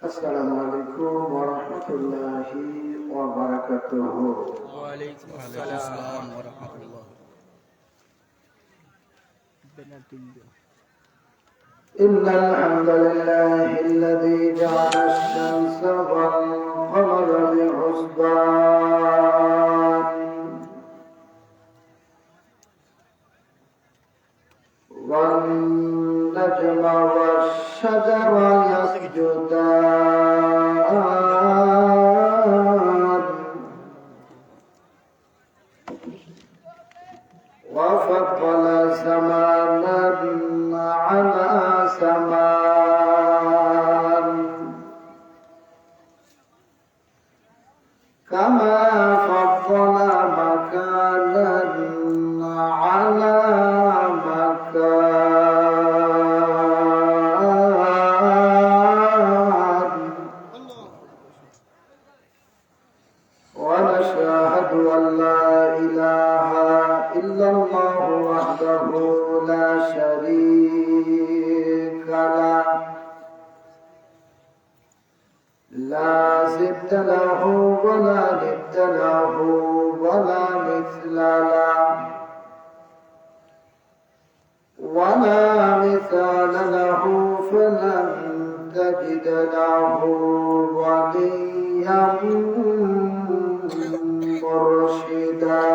السلام عليكم ورحمة الله وبركاته. وعليكم السلام ورحمة الله. إن الحمد لله الذي جعل الشمس والقمر بحسبان والنجم والشجر يسجدان وفضل زمانا على زمان كما فضل مكانا على مكان ونشهد أن لا إله إلا الله وحده لا شريك له لا ضد له ولا ند له ولا مثل له ولا مثال له فلن تجد له وليا مرشدا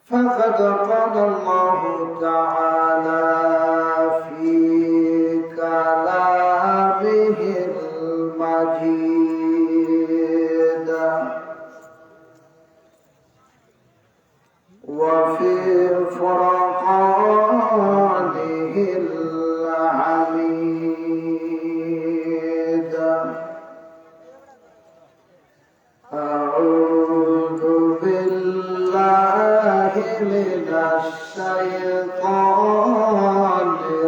فقد قال الله تعالى في كلامه المجيد وفي فرقانه الحميد أعوذ بالله من الشيطان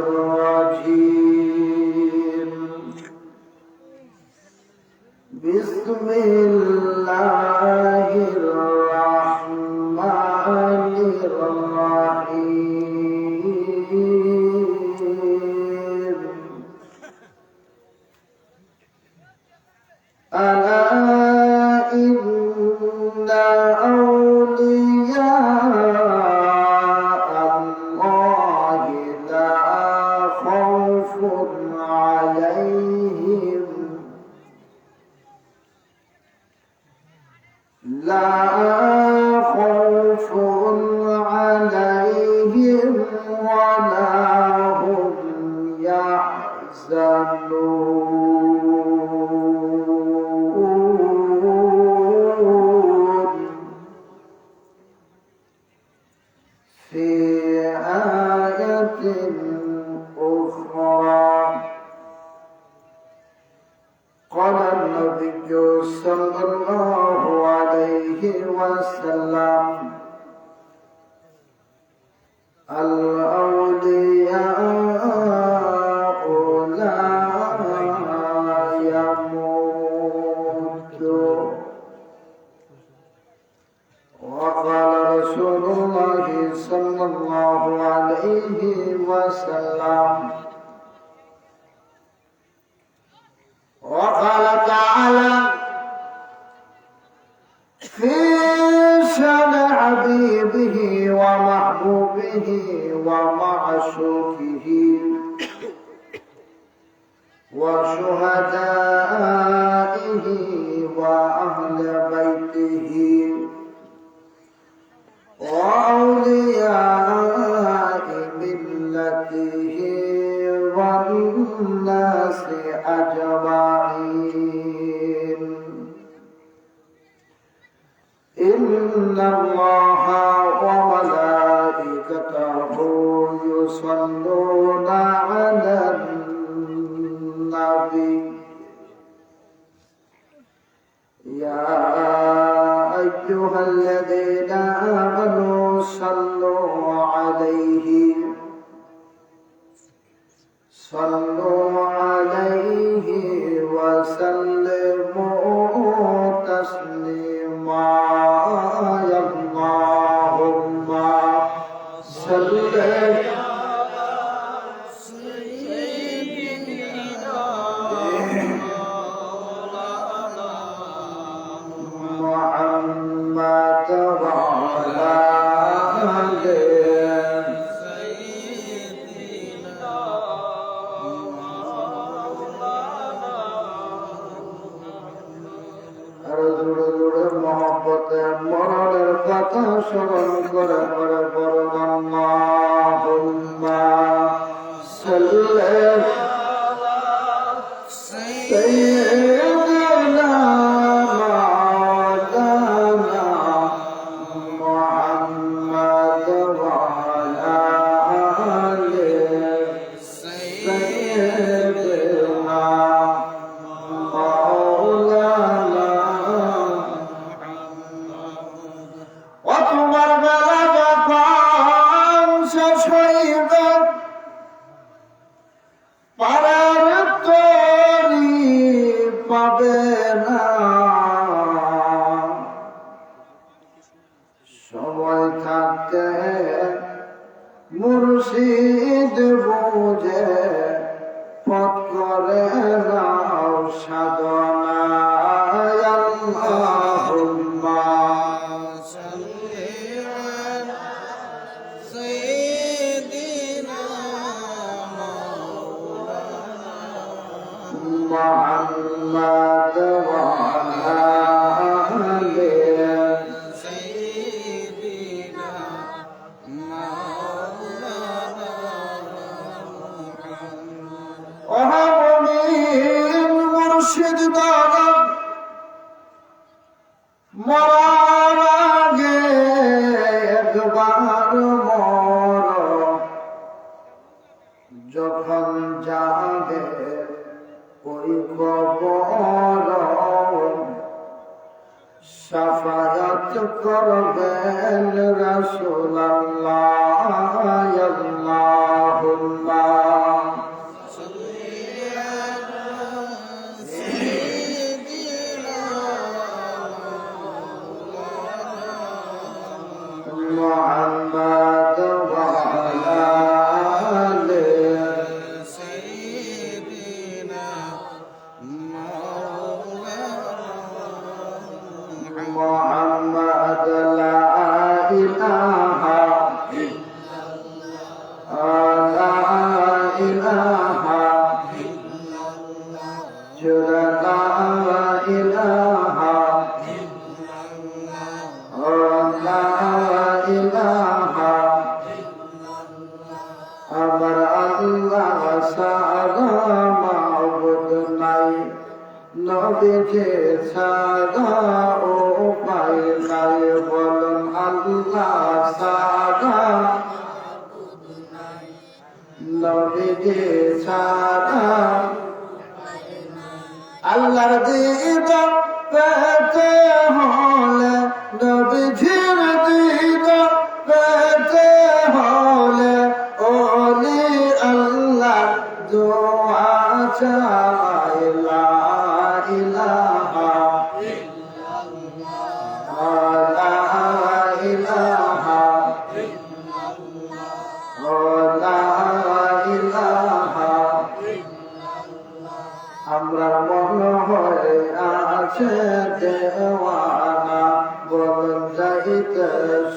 الرجيم بسم الله الرحمن الرحيم ألا إن أولياء الله لا خوف عليهم ولا هم يحزنون في آية أخرى قال النبي صلى الله عليه وسلم الأولياء لا يموت وقال رسول الله صلى الله عليه وسلم وقال تعالى في شأن حبيبه ومحبوبه ومعشوقه وشهدائه وأهل بيته وأولياء ملته والناس أجمعين إن الله وملائكته يصلون على النبي يا أيها الذين آمنوا صلوا عليه وسلموا تسليما اللهم صل على سيدنا صل سيدنا مولانا محمد وعلى آله سيدنا مولانا وتمر بلد শেষ হইবে পারার তরি পাবে না সময় থাকতে মুর্শিদ বুঝে পথ করে নাও সাধনা আল্লাহুম্মা محمد وعلى آله سيدنا مولانا محمد মুর্শিদ দাদা মরার আগে একবার মর যখন যাবে ওই কবর শাফায়াত করবেন রাসূলুল্লাহ আল্লাহুম্মা محمد وعلى آله سيدنا مولانا محمد لا إله إلا الله لا إله إلا الله لا إله আমার আল্লাহ সারা মাবুদ নাই নবীকে সারা উপায় নাই বলুন আল্লাহ সারা নবীকে সারা আল্লাহর দিদার পেতে হলে নবীজির দিদার পেতে হলে ওলি আল্লাহ দোয়া চাই লা ইলাহা ইল্লাল্লাহ লা ইলাহা ইল্লাল্লাহ লা ইলাহা আমরা মনে হয় আছে দেওয়ানা বলুন যাইতে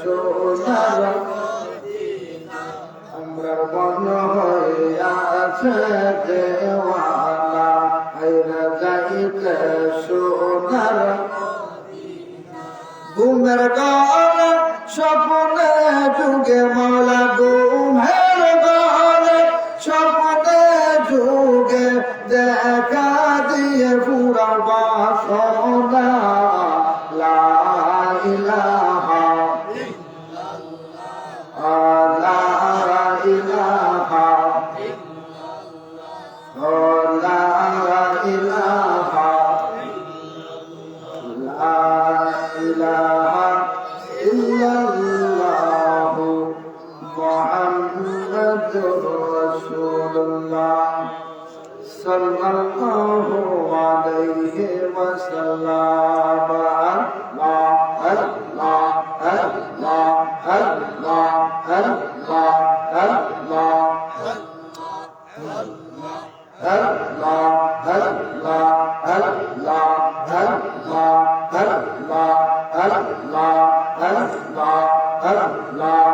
সোনার আমরা মনে হয় আছে দেওয়ানা আইরা যাইতে সোনার ঘুমের গানে স্বপ্নে যুগে মাওলা ঘুমের গানে স্বপ্নে যুগে দেখা দিয়ে পুরা বাসনা লা ইলাহা ইল্লাল্লাহ লা ইলাহা ইল্লাল্লাহ লা ইলাহা লা ইলাহা ইল্লাল্লাহ মুহাম্মাদুর রাসূলুল্লাহ সাল্লাল্লাহু আলাইহি ওয়াসাল্লাম আল্লাহ আল্লাহ আল্লাহ আল্লাহ আল্লাহ আল্লাহ আল্লাহ আল্লাহ আল্লাহ আল্লাহ আল্লাহ আল্লাহ আল্লাহ আল্লাহ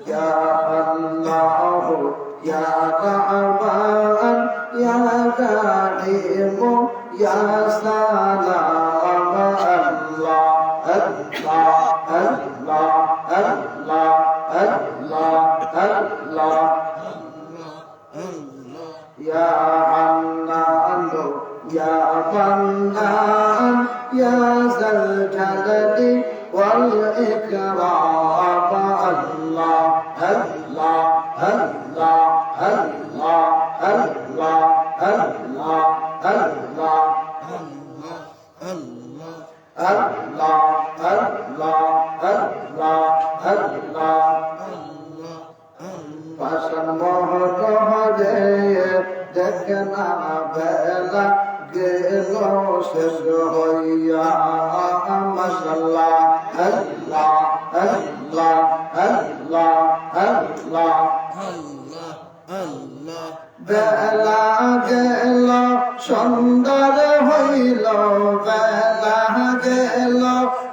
يا الله يا رحمن يا رحيم يا سلام الله الله الله الله الله الله الله يا حنان يا منان يا ذا الجلال والإكرام الله الله الله الله الله الله الله Allah, Allah, Allah, Allah. Pasan mohode dekna bela gelo ses hoya mashallah Allah, Allah, Allah, Allah. বেলা গেল সন্ধ্যার হইল বেলা গেল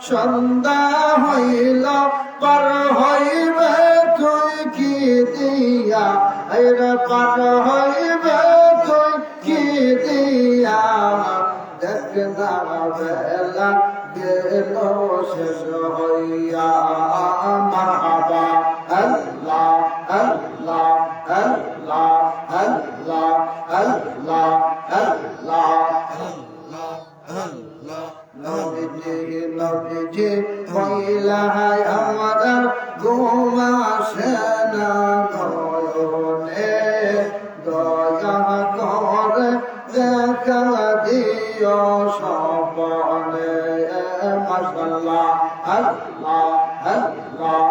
সন্ধ্যা হইল পার হইবে তুই কি দিয়া পার হইবে তুই কি দিয়া দেখনা বেলা গেল শেষ হইয়া মারহাবা আল্লাহ আল্লাহ আল্লাহ আল্লাহ আল্লাহ আল্লাহ নবীজি নবীজি মহিলায় আমাদের ঘুম আসে না নয়নে দয়া করে দেখা দিও সপনে মাশাআল্লাহ আল্লাহ আল্লাহ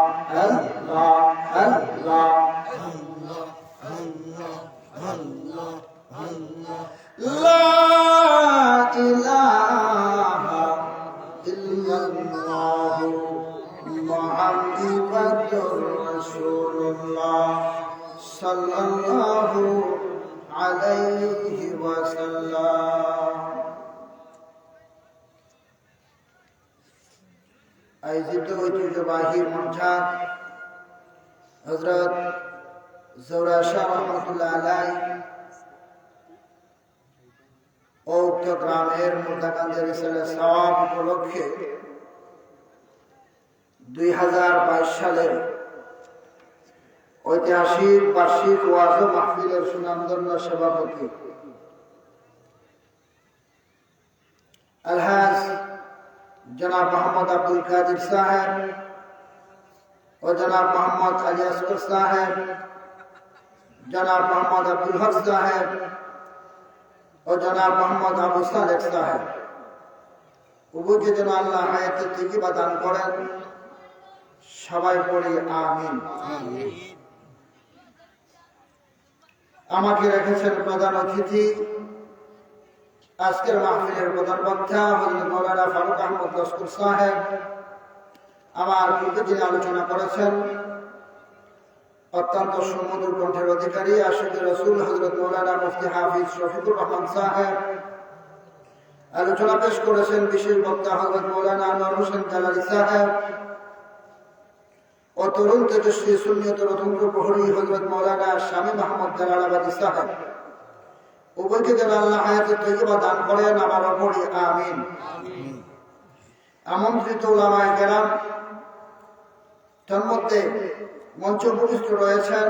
আল্লাহ আল্লাহ لا إله إلا الله محمد رسول الله صلى الله عليه وسلم আয়োজিত ঐতিহ্যবাহী মঞ্চার হযরত জোহরা শাহ রহমাতুল্লাহ আলাইহি ও উক্ত গ্রামের মুর্দাকান্দের ইসলামের সওয়াব উপলক্ষে 2022 সালের ঐতিহাসিক বার্ষিক ওয়াজ ও মাহফিলের সুনামধন্য সভাপতি আলহাজ জনাব মোহাম্মদ আব্দুল কাদির সাহেব ও জনাব মোহাম্মদ আলী আসগর সাহেব জনাব মোহাম্মদ আব্দুল হক সাহেব ও জনাব মোহাম্মদ আবু সালেহ সাহেব উভয়কে যেন আল্লাহ হায়াতে তৈয়বা দান করেন সবাই পড়ি আমিন। আমাকে রেখেছেন প্রধান অতিথি আজকের মাহফিলের প্রধান বক্তা হযরত মাওলানা ফারুক আহমদ লস্কর সাহেব। আমার পূর্বে যিনি আলোচনা করেছেন অত্যন্ত সুমধুর কণ্ঠের অধিকারী আশিক রাসূল হযরত মাওলানা মুফতি হাফিজ শফিকুর রহমান সাহেব। আলোচনা পেশ করেছেন বিশেষ বক্তা হযরত মাওলানা আনোয়ার হোসেন জালালী সাহেব ও তরুণ তেজস্বী সুন্নিয়ত রতন্ত্র প্রহরী হযরত মাওলানা শামীম আহমদ জালালাবাদী সাহেব। উভয়কে যেন আল্লাহ হায়াতে তৈয়বা দান করেন আমার ওপরই আমিন। আমন্ত্রিত উলামায়ে কেরাম, তন্মধ্যে মঞ্চ উপবিষ্ট রয়েছেন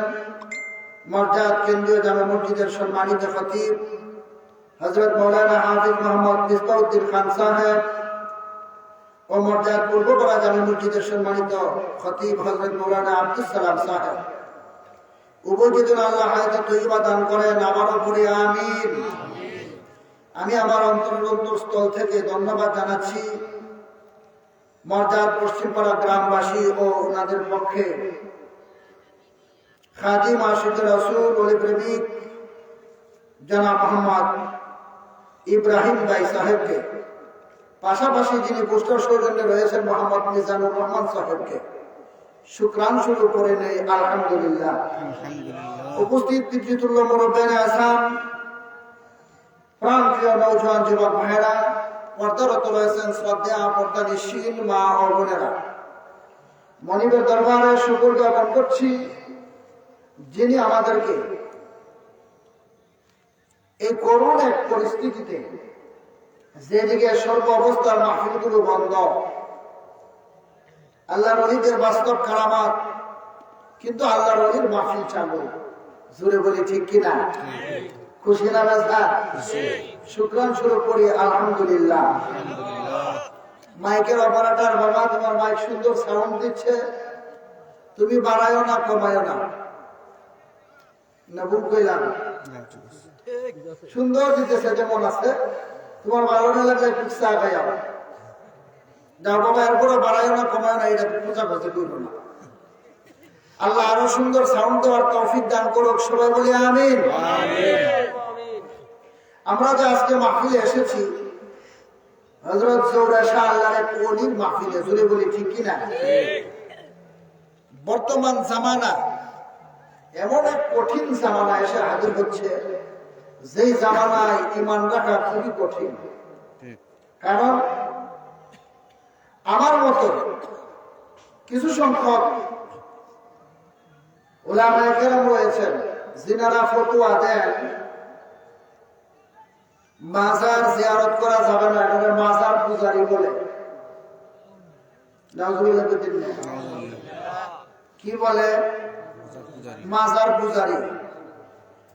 মরজাদ কেন্দ্রীয় জামে মসজিদের সম্মানিত খতিব হযরত মাওলানা হাফিজ মোহাম্মদ মিসবাউদ্দিন খান সাহেব ও মরজাদ পূর্বপাড়া জামে মসজিদের সম্মানিত খতিব হযরত মাওলানা আব্দুস সালাম সাহেব। উভয়কে যেন আল্লাহ হায়াতে তৈয়বা দান করেন আমারও পড়ে আমিন। আমি আমার অন্তরস্থল থেকে ধন্যবাদ জানাচ্ছি মরজাদ পশ্চিমপাড়া গ্রামবাসী ও ওনাদের পক্ষে খাদিম আশিক রাসূল ওলি প্রেমিক জনাব মোহাম্মদ ইব্রাহিম ভাই সাহেবকে, পাশাপাশি যিনি পোস্টার সৌজন্যে রয়েছেন মোহাম্মদ মিজানুর রহমান সাহেবকে শুকরান শুরু করে নেই আলহামদুলিল্লাহ। উপস্থিত পিতৃতুল্য মুরব্বিয়ানে আজম, প্রাণপ্রিয় নওজোয়ান যুবক ভাইয়েরা, পর্দারত রয়েছেন শ্রদ্ধেয়া পর্দানিশীল মা ও বোনেরা, মনিবের দরবারে শুকর জ্ঞাপন করছি যিনি আমাদেরকে এই করুণ এক পরিস্থিতিতে, যেদিকে সর্ব অবস্থার মাহফিলগুলো বন্ধ, আল্লাহর ওলিদের বাস্তব কারামাত কিন্তু আল্লাহর ওলির মাহফিল চালু। জোরে বলি ঠিক কিনা? খুশি না বাজা? শুকরান শুরু করি আলহামদুলিল্লাহ। মাইকের অপারেটর বাবা, তোমার মাইক সুন্দর সাউন্ড দিচ্ছে, তুমি বাড়ায়ও না কমায়ও না, না ভুল কইলাম? সুন্দর দিতেছে যেমন আছে। তোমার ভালো না লাগলে একটু চা খাইয়া যাও বাবা, এরপরে বাড়ায়ও না কমায়ও না, এটা পূজা করতে করবো না। আল্লাহ আরো সুন্দর সাউন্ড দেওয়ার তৌফিক দান করুক, সবাই বলি আমিন। আমরা যে আজকে মাহফিলে এসেছি হযরত জৌহরা শাহ আল্লাহর এক ওলির মাহফিলে, জোরে বলি ঠিক কিনা? বর্তমান জামানা এমন এক কঠিন জামানা এসে হাজির হচ্ছে, যেই জামানায় ঈমান রাখা খুবই কঠিন। কারণ আমার মতো কিছু সংখ্যক উলামায়ে কেরাম রয়েছেন যিনারা ফতোয়া দেন মাজার জিয়ারত করা যাবে না, এটা মাজার পূজারি বলে। নাউজুবিল্লাহ। কি বলে? মাজার পূজারি।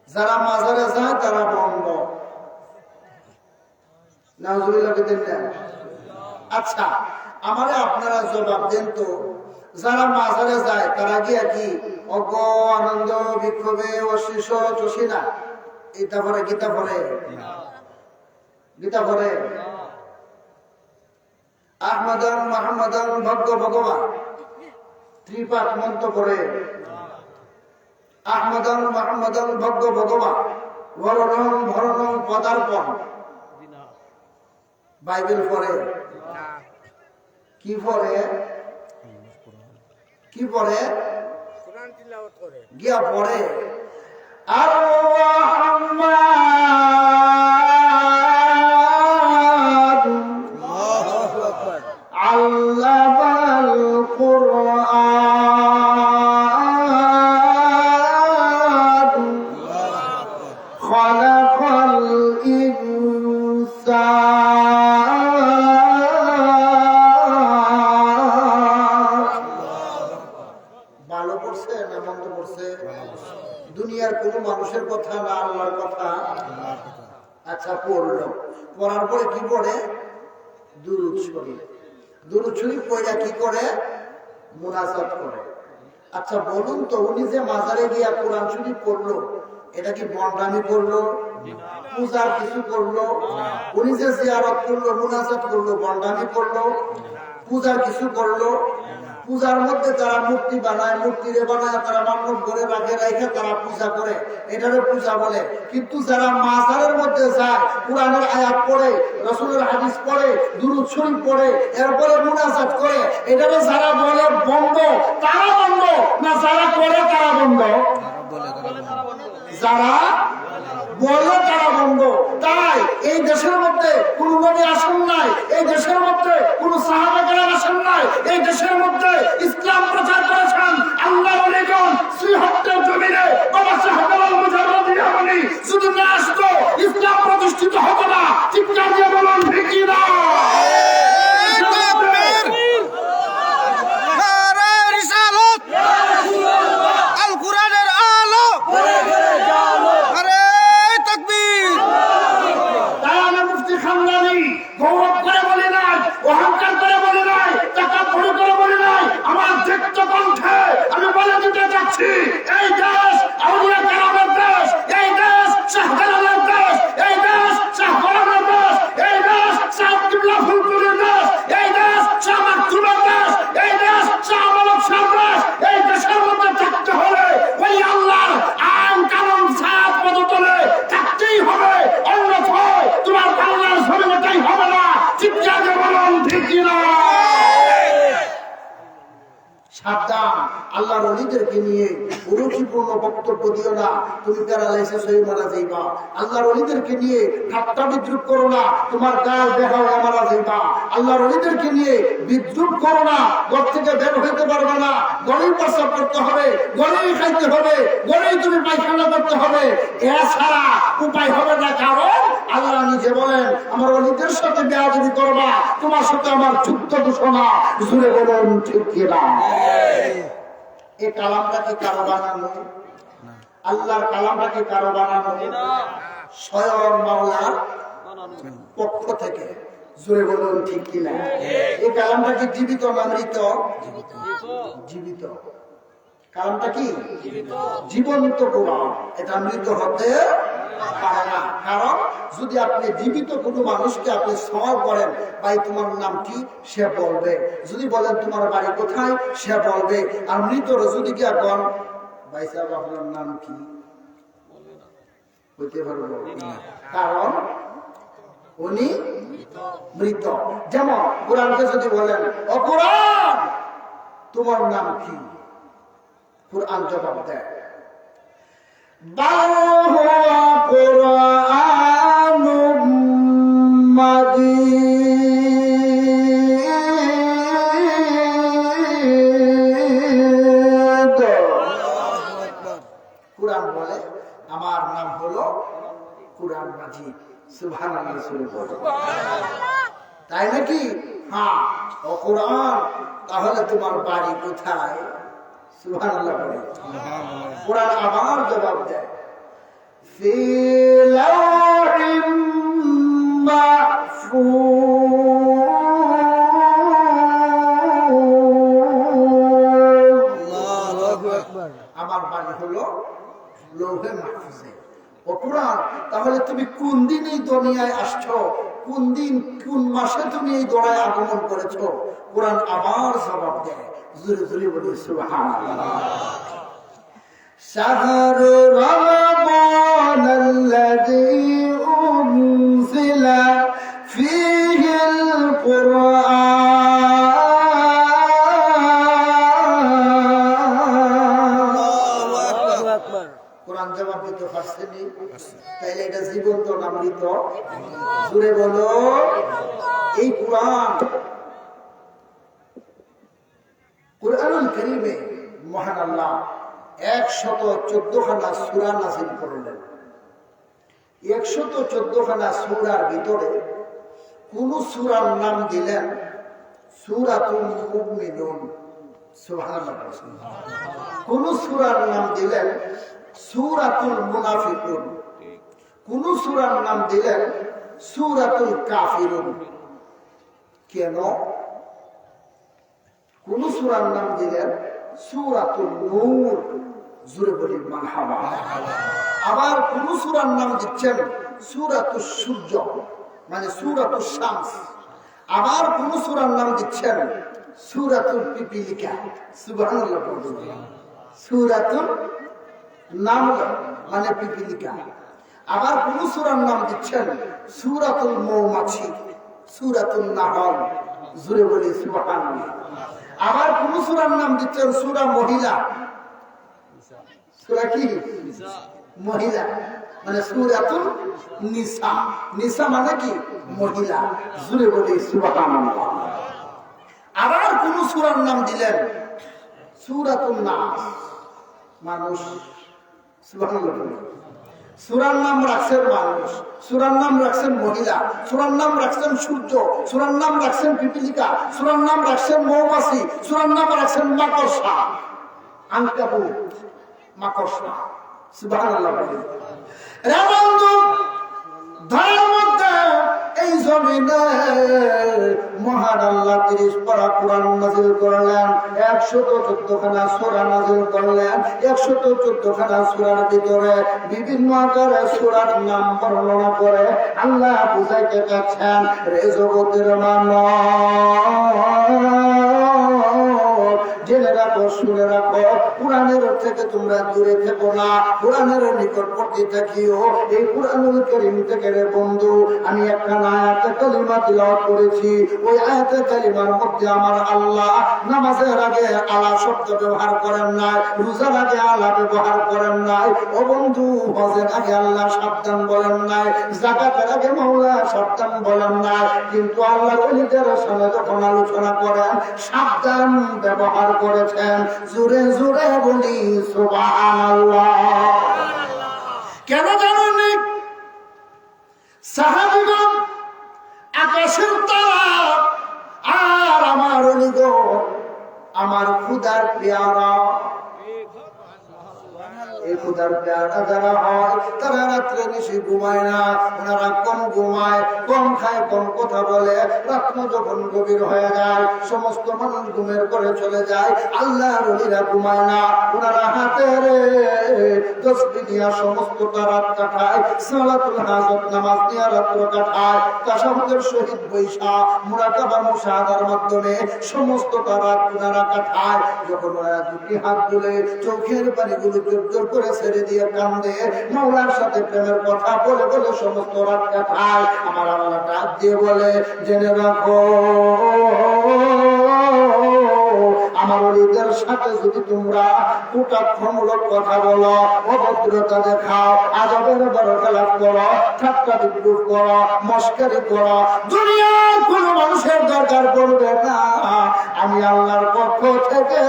যারা মাজারে যায় তারা বন্ধ। নাউজুবিল্লাহ। আচ্ছা, আমারে আপনারা জবাব দেন তো, যারা মাজারে যায় তারা গিয়া কি অজ্ঞ আনন্দ বিক্ষোভে অশিষ চষি না? এটা পরে গীতা পড়ে, গীতা পড়ে আহমদন মাহমদন ভগ্য ভগবান ত্রিপাঠ মন্ত্র পড়ে, আহমদন মাহমদন ভগ্য ভগবান ভরণং ভরণং পদার্পণ বাইবেল পড়ে। কি পড়ে? কি পড়ে? গিয়া পড়ে আল্লামাল কুরআন খালাকাল ইনসান। ভালো পড়ছে না মন্দ পড়ছে? দুনিয়ার কোন মানুষের কথা না আল্লাহর কথা? আচ্ছা, পড়লো। পড়ার পরে কি পড়ে? দুরূদ শরীফ। দুরূদ শরীফ পড়া কি করে? মুনাজাত করে। আচ্ছা বলুন তো, উনি যে মাজারে গিয়া কোরআন শরীফ পড়লো, এটা কি বন্ডামি করলো? পূজার কিছু করলো? উনি যে জিয়ারত করলো, মুনাজাত করলো, বন্ডামি করলো? পূজার কিছু করলো? পূজার মধ্যে তারা মূর্তি বানায়, মূর্তিরে বানায় তারা মান্যত করে রাখে, রাখে তারা পূজা করে, এটারে পূজা বলে। কিন্তু যারা মাজারের মধ্যে যায়, কোরআনের আয়াত পড়ে, রাসূলের হাদিস পড়ে, দুরূদ শরীফ পড়ে, এরপরে মুনাজাত করে, এটারে যারা বলে বন্ধ, তারা বন্ধ না যারা করে তারা বন্ধ? যারা বলে তারা বন্ধ। তাই এই দেশের মধ্যে কোন নবী আসেন নাই, এই দেশের মধ্যে কোন সাহাবা কেরাম আসেন নাই, এই দেশের মধ্যে ইসলাম প্রচার করেছেন আল্লাহর ওলিগণ শ্রীহট্টের জমিনে। বাবা সাহেব মুজাহিদ যদি না আসতো ইসলাম প্রতিষ্ঠিত হতো না। চিৎকার দিয়ে বলুন ঠিক না? গৌরব করে বলি নাই, অহংকার করে বলি নাই, টাকা ভরি করে বলি নাই, আমার দেখতে কণ্ঠে আমি বলে দিতে চাচ্ছি, এই দেশ আউলিয়া কেরামের দেশ, এই দেশ শাহজালালের দেশ, এই দেশ শাহজালালের দেশ, এই দেশ শাহ কিবলা ফুলপুরের দেশ, এই দেশ শাহ মাকতুমের দেশ, এই দেশ শাহ মানব শাহ দেশ। এই দেশের মধ্যে থাকতে হলে ওই আল্লাহর আইন কানুন সাত পদতলে থাকতেই হবে, অন্যথায় তোমার বাংলার জমিনটাই হবে না। চিৎকার দিয়ে বলুন ঠিক না? সাবধান, আল্লাহর ওলিদেরকে নিয়ে অরুচিপূর্ণ বক্তব্য দিও না, তুমি প্যারালাইসিস হয়ে মারা যাইবা। আল্লাহর ওলিদেরকে নিয়ে ঠাট্টা বিদ্রুপ করো না, তোমার গাল বেহা হয়ে মারা যাইবা। আল্লাহর ওলিদেরকে নিয়ে বিদ্রুপ করো না, ঘর থেকে বের হইতে পারবে না, গড়েই প্রস্রাব করতে হবে, গড়েই খাইতে হবে, গড়েই তুমি পায়খানা করতে হবে, এছাড়া উপায় হবে না। কারণ আল্লাহ নিজে বলেন, আমার ওলিদের সাথে বেয়াদবি করবা, তোমার সাথে আমার যুক্ত ঘোষণা। জুড়ে বলুন ঠিক কিনা? এই কালামটা কি কারো বানানো? আল্লাহর কালামটা কি কারো বানানো? স্বয়ং মাওলার পক্ষ থেকে। জোরে বলুন ঠিক কিনা? এই কালামটা কি জীবিত না মৃত? জীবিত। কালামটা কি জীবন্ত কোরআন, এটা মৃত হতে পারে না। কারণ যদি আপনি জীবিত কোনো মানুষকে আপনি সওয়াল করেন, ভাই তোমার নাম কি, সে বলবে। যদি বলেন তোমার বাড়ি কোথায়, সে বলবে। আর মৃতর যদি কি এখন ভাই সাহেব আপনার নাম কি বলতে পারবো না, কারণ উনি মৃত। যেমন কোরআনকে যদি বলেন ও কোরআন তোমার নাম কি, কোরআন জবাব দেয় বাল হুয়া কুরআনুম মাজিদ। কোরআন বলে আমার নাম হলো কোরআন মাজিদ। সুবহানাল্লাহ, তাই নাকি? হ্যাঁ। ও কোরআন তাহলে তোমার বাড়ি কোথায়? সুবহানাল্লাহ বলে কোরআন আবার জবাব দেয় ফি লাওহিম মাহফুজ। আল্লাহু আকবার। আমার বাড়ি হলো লৌহে মাহফুজে। ও কোরআন তাহলে তুমি কোন দিন এই দুনিয়ায় আসছো, কোন দিন কোন মাসে তুমি এই দুনিয়ায় আগমন করেছো? কোরআন আবার জবাব দেয়, জোরে জোরে বলি সুবহানাল্লাহ। শাহরু রমাদানাল্লাযী উনজিলা ফীহিল কুরআন। কোরআন জবাব দিতে পারছেনি? তাইলে এটা জীবন্ত না মৃত? জোরে বলো। এই কোরআন কুরআনুল কারীমে মহান আল্লাহ 114 খানা সূরা নাযিল করলেন। 114 খানা সূরার ভিতরে কোন সূরার নাম দিলেন সূরাতুল মুমিনুন। সুবহানাল্লাহ। কোন সূরার নাম দিলেন সূরাতুল মুনাফিকুন। কোন সূরার নাম দিলেন সূরাতুল কাফিরুন। কেন? কোন সূরার নাম দিলেন সূরাতুল নূর। জোরে বলি মারহাবা। আবার কোন সূরার নাম দিচ্ছেন সূরাতুস সূর্য, মানে সূরাতুস শামস। আবার কোন সূরার নাম দিচ্ছেন সূরাতুল পিপিলিকা। সুবহানাল্লাহ। সূরাতুল নামল মানে পিপিলিকা। আবার কোন সূরার নাম দিচ্ছেন সূরাতুল মৌমাছি, সূরাতুল নাহল। জোরে বলি সুবহানাল্লাহ। আবার কোন সূরার নাম দিচ্ছেন সূরা মহিলা। সূরা কি? মহিলা, মানে সূরাতুল নিসা। নিসা মানে কি? মহিলা। জোরে বলি সুবহানাল্লাহ। আবার কোন সূরার নাম দিলেন সূরাতুন নাস, মানুষ। সুবহানাল্লাহ। সূরার নাম রাখছেন মানুষ, সূরার নাম রাখছেন মহিলা, সূরার নাম রাখছেন সূর্য, সূরার নাম রাখছেন পিপিলিকা, সূরার নাম রাখছেন মৌমাছি, সূরার নাম রাখছেন মাকড়সা, আনকাবুত, মাকড়সা। সুবহানাল্লাহ। রে বন্ধু, ধরার মধ্যে এই জমিনে মহান আল্লাহ 30 পারা কোরআন নাযিল করলেন। 114 খানা সূরা নাযিল করলেন। 114 খানা সূরার ভিতরে বিভিন্ন আকারে সূরার নাম বর্ণনা করে আল্লাহ বুঝাইতে চাচ্ছেন, রে জগতের মানব, জেনে রাখো, শুনে রাখো, কোরআনের থেকে তোমরা দূরে থেকো না, কোরআনের নিকটবর্তী থাকিও। এই কোরআনুল কারীম থেকে রে বন্ধু আমি একটা আয়াতে কালিমা তিলাওয়াত করেছি। ওই আয়াতে কালিমার মধ্যে আমার আল্লাহ নামাজের আগে আলা শব্দ ব্যবহার করেন নাই, রোজার আগে আলা ব্যবহার করেন নাই, ও বন্ধু হজের আগে আল্লাহ সাবধান বলেন নাই, যাকাতের আগে মাওলা সাবধান বলেন নাই। কিন্তু আল্লাহর ওলিদের সামনে যখন আলোচনা করেন সাবধান ব্যবহার করেছেন। জোরে জোরে বলি সুবহানাল্লাহ। কেন জানেন? সাহাবীগণ আকাশের তারা আর আমার অলিগণ, আমার খুদার পেয়ারা খোদার পেয়ারা যারা হয় তারা রাত্রে বেশি ঘুমায় না, ওনারা কম ঘুমায়, কম খায়, কম কথা বলে। রাত্র যখন গভীর হয়ে যায় সমস্ত মানুষ ঘুমের করে চলে যায়, আল্লাহর ওলিরা ঘুমায় না, ওনারা হাতের তসবিহ দিয়া সমস্তটা রাত কাটায়, সালাতুল হাজত নামাজ দিয়া রাত্র কাটায়, তাশাহুদের শহীদ বৈশা মুরাকাবা মুশাহাদার মাধ্যমে সমস্তটা রাত ওনারা কাটায়। যখন ওরা দুটি হাত তুলে চোখের পানিগুলো জোর জোর করে ছেড়ে দিয়ে কান্দে, মাওলার সাথে প্রেমের কথা বলে বলে সমস্ত রাত কাটায়। আমার আল্লাহ ডাক দিয়ে বলে, জেনে রাখো আমার ওলিদের সাথে যদি তোমরা কুটাক্ষমূলক কথা বলো, অভদ্রতা দেখাও, আযাবের বরকলাপ করো, ঠাট্টা বিদ্রুপ করো, মস্কারি করো, দুনিয়ার কোনো মানুষের দরকার পড়বে না। আমি আল্লাহর পক্ষ থেকে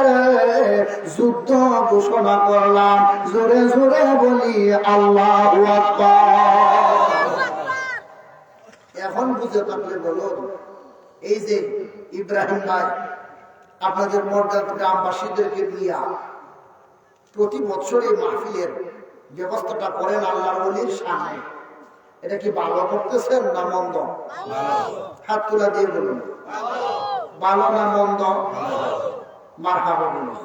যুদ্ধ ঘোষণা করলাম। জোরে জোরে বলি আল্লাহু আকবার। এখন বুঝে থাকলে বলো, এই যে ইব্রাহিম ভাই আপনাদের মর্যাদা গ্রামবাসীদেরকে নিয়ে প্রতি বছর এই মাহফিলের ব্যবস্থাটা করেন আল্লাহর ওলির সামনে, এটা কি ভালো করতেছেন না মন্দ? হাত তুলা দিয়ে বলুন, ভালো না মন্দ? মারহাবা বলুন,